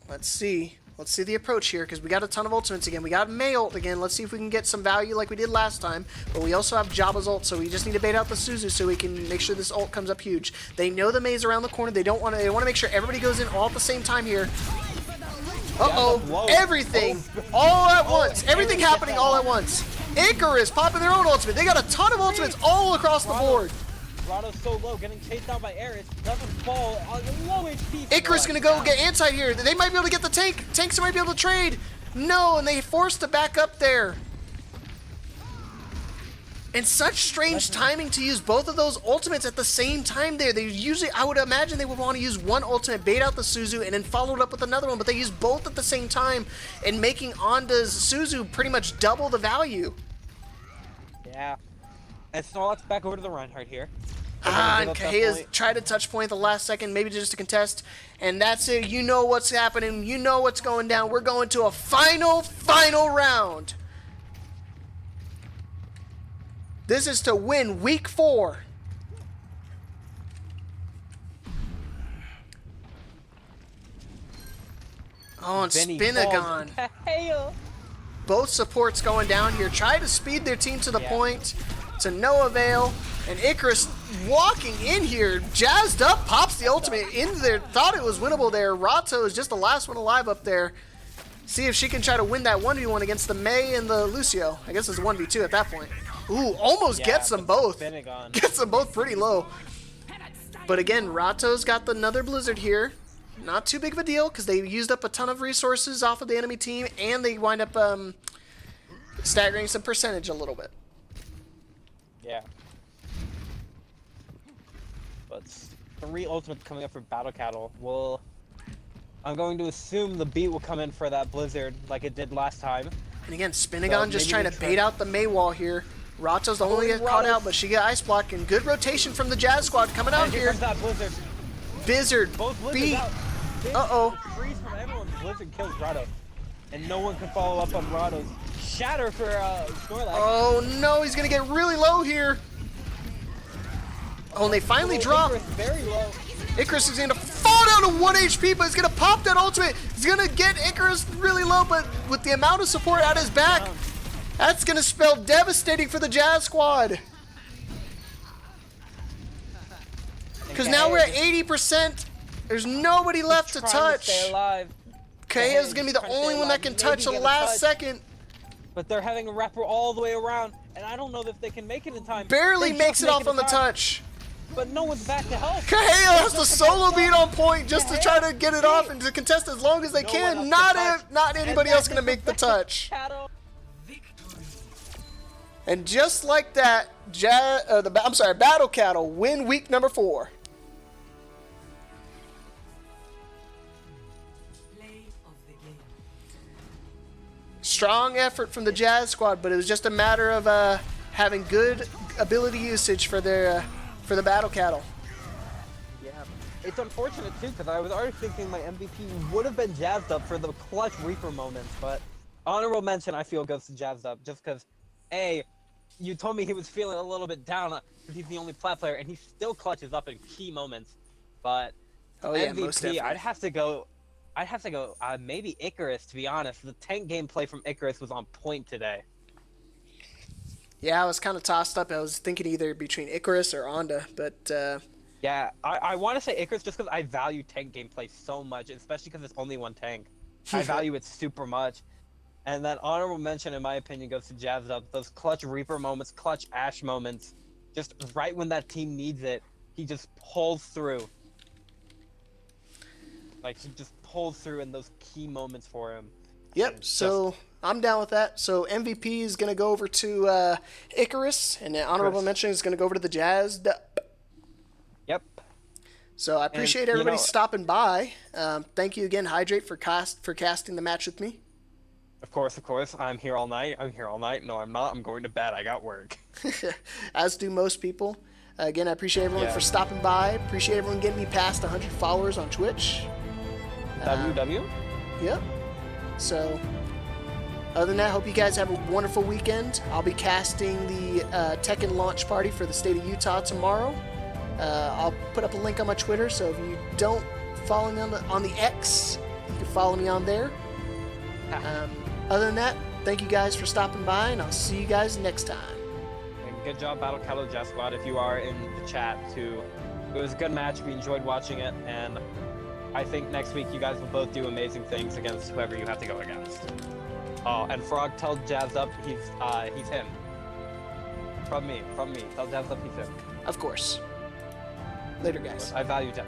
Let's see. Let's see the approach here, because we got a ton of ultimates again. We got Mei ult again. Let's see if we can get some value like we did last time. But we also have Jabba's ult, so we just need to bait out the Suzu so we can make sure this ult comes up huge. They know the Mei's around the corner. They want to make sure everybody goes in all at the same time here. Uh-oh. Everything all at once. Everything happening all at once. Icarus popping their own ultimate. They got a ton of ultimates all across the board. Rado's so low, getting chased down by Eris, doesn't fall on low HP. Icarus gonna go get anti here. They might be able to get the tank. Tanks might be able to trade. No, and they forced to back up there. And such strange timing to use both of those ultimates at the same time there. They usually, I would imagine they would want to use one ultimate, bait out the Suzu, and then follow it up with another one, but they used both at the same time and making Anda's Suzu pretty much double the value. Yeah. And Snorlax back over to the Reinhardt here. And Kahia's tried to touch point at the last second, maybe just to contest. And that's it. You know what's happening. You know what's going down. We're going to a final round. This is to win week 4. Oh, and Spinagon. Both supports going down here. Try to speed their team to the point. To no avail. And Icarus walking in here, jazzed up, pops the ultimate into there. Thought it was winnable there. Rato is just the last one alive up there. See if she can try to win that 1v1 against the Mei and the Lucio. I guess it's a 1v2 at that point. Ooh, almost gets them both. Gets them both pretty low. But again, Rato's got another Blizzard here. Not too big of a deal because they used up a ton of resources off of the enemy team and they wind up staggering some percentage a little bit. Yeah. But 3 ultimates coming up for Battle Cattle. Well, I'm going to assume the beat will come in for that Blizzard like it did last time. And again, Spinagon just trying to bait out the Mei wall here. Rato's the only one get caught out, but she got ice block and good rotation from the Jazz squad coming out here. Comes that Blizzard. Blizzard beat. Uh-oh. Freeze from everyone. Blizzard kills Rato. And no one can follow up on Rato's shatter for Snorlax. Oh no, he's gonna get really low here. Oh, and they finally drop. Icarus very low. Icarus is gonna fall down to 1 HP, but he's gonna pop that ultimate. He's gonna get Icarus really low, but with the amount of support at his back, that's gonna spell devastating for the Jazz squad. Because now we're at 80%. There's nobody left to touch. Kahia's gonna be the only one that can touch the last second. But they're having a wrapper all the way around, and I don't know if they can make it in time. Barely makes it off on the touch. But no one's back to help. Kahia has the solo beat on point just to try to get it off and to contest as long as they can. Not anybody else gonna make the touch. And just like that, Battle Cattle win week number 4. Strong effort from the Jazz squad, but it was just a matter of having good ability usage for the Battle Cattle. Yeah, it's unfortunate too because I was already thinking my MVP would have been Jazzed Up for the clutch Reaper moments, but honorable mention I feel goes to Jazzed Up just because, you told me he was feeling a little bit down because he's the only plat player and he still clutches up in key moments, but MVP I'd have to go maybe Icarus, to be honest. The tank gameplay from Icarus was on point today. Yeah, I was kind of tossed up. I was thinking either between Icarus or Anda, but... Yeah, I want to say Icarus just because I value tank gameplay so much, especially because it's only one tank. I value it super much. And then honorable mention, in my opinion, goes to Jazzed Up. Those clutch Reaper moments, clutch Ashe moments. Just right when that team needs it, he just pulls through. Like, he just pulls through in those key moments for him. Yep, so I'm down with that. So MVP is going to go over to Icarus, and the honorable mention is going to go over to the Jazz. Yep. So I appreciate everybody stopping by. Thank you again, Hydrate, for casting the match with me. Of course. I'm here all night. No, I'm not. I'm going to bed. I got work. As do most people. Again, I appreciate everyone Yeah. for stopping by. Appreciate everyone getting me past 100 followers on Twitch. WW? Yep. So, other than that, hope you guys have a wonderful weekend. I'll be casting the Tekken launch party for the state of Utah tomorrow. I'll put up a link on my Twitter, so if you don't follow me on the X, you can follow me on there. Other than that, thank you guys for stopping by, and I'll see you guys next time. And good job, Battle Cattle Jazz Squad, if you are in the chat, too. It was a good match. We enjoyed watching it, and I think next week you guys will both do amazing things against whoever you have to go against. Oh, and Frog, tell Jazz Up he's him. From me. Tell Jazz Up he's him. Of course. Later, guys. I value Jazz.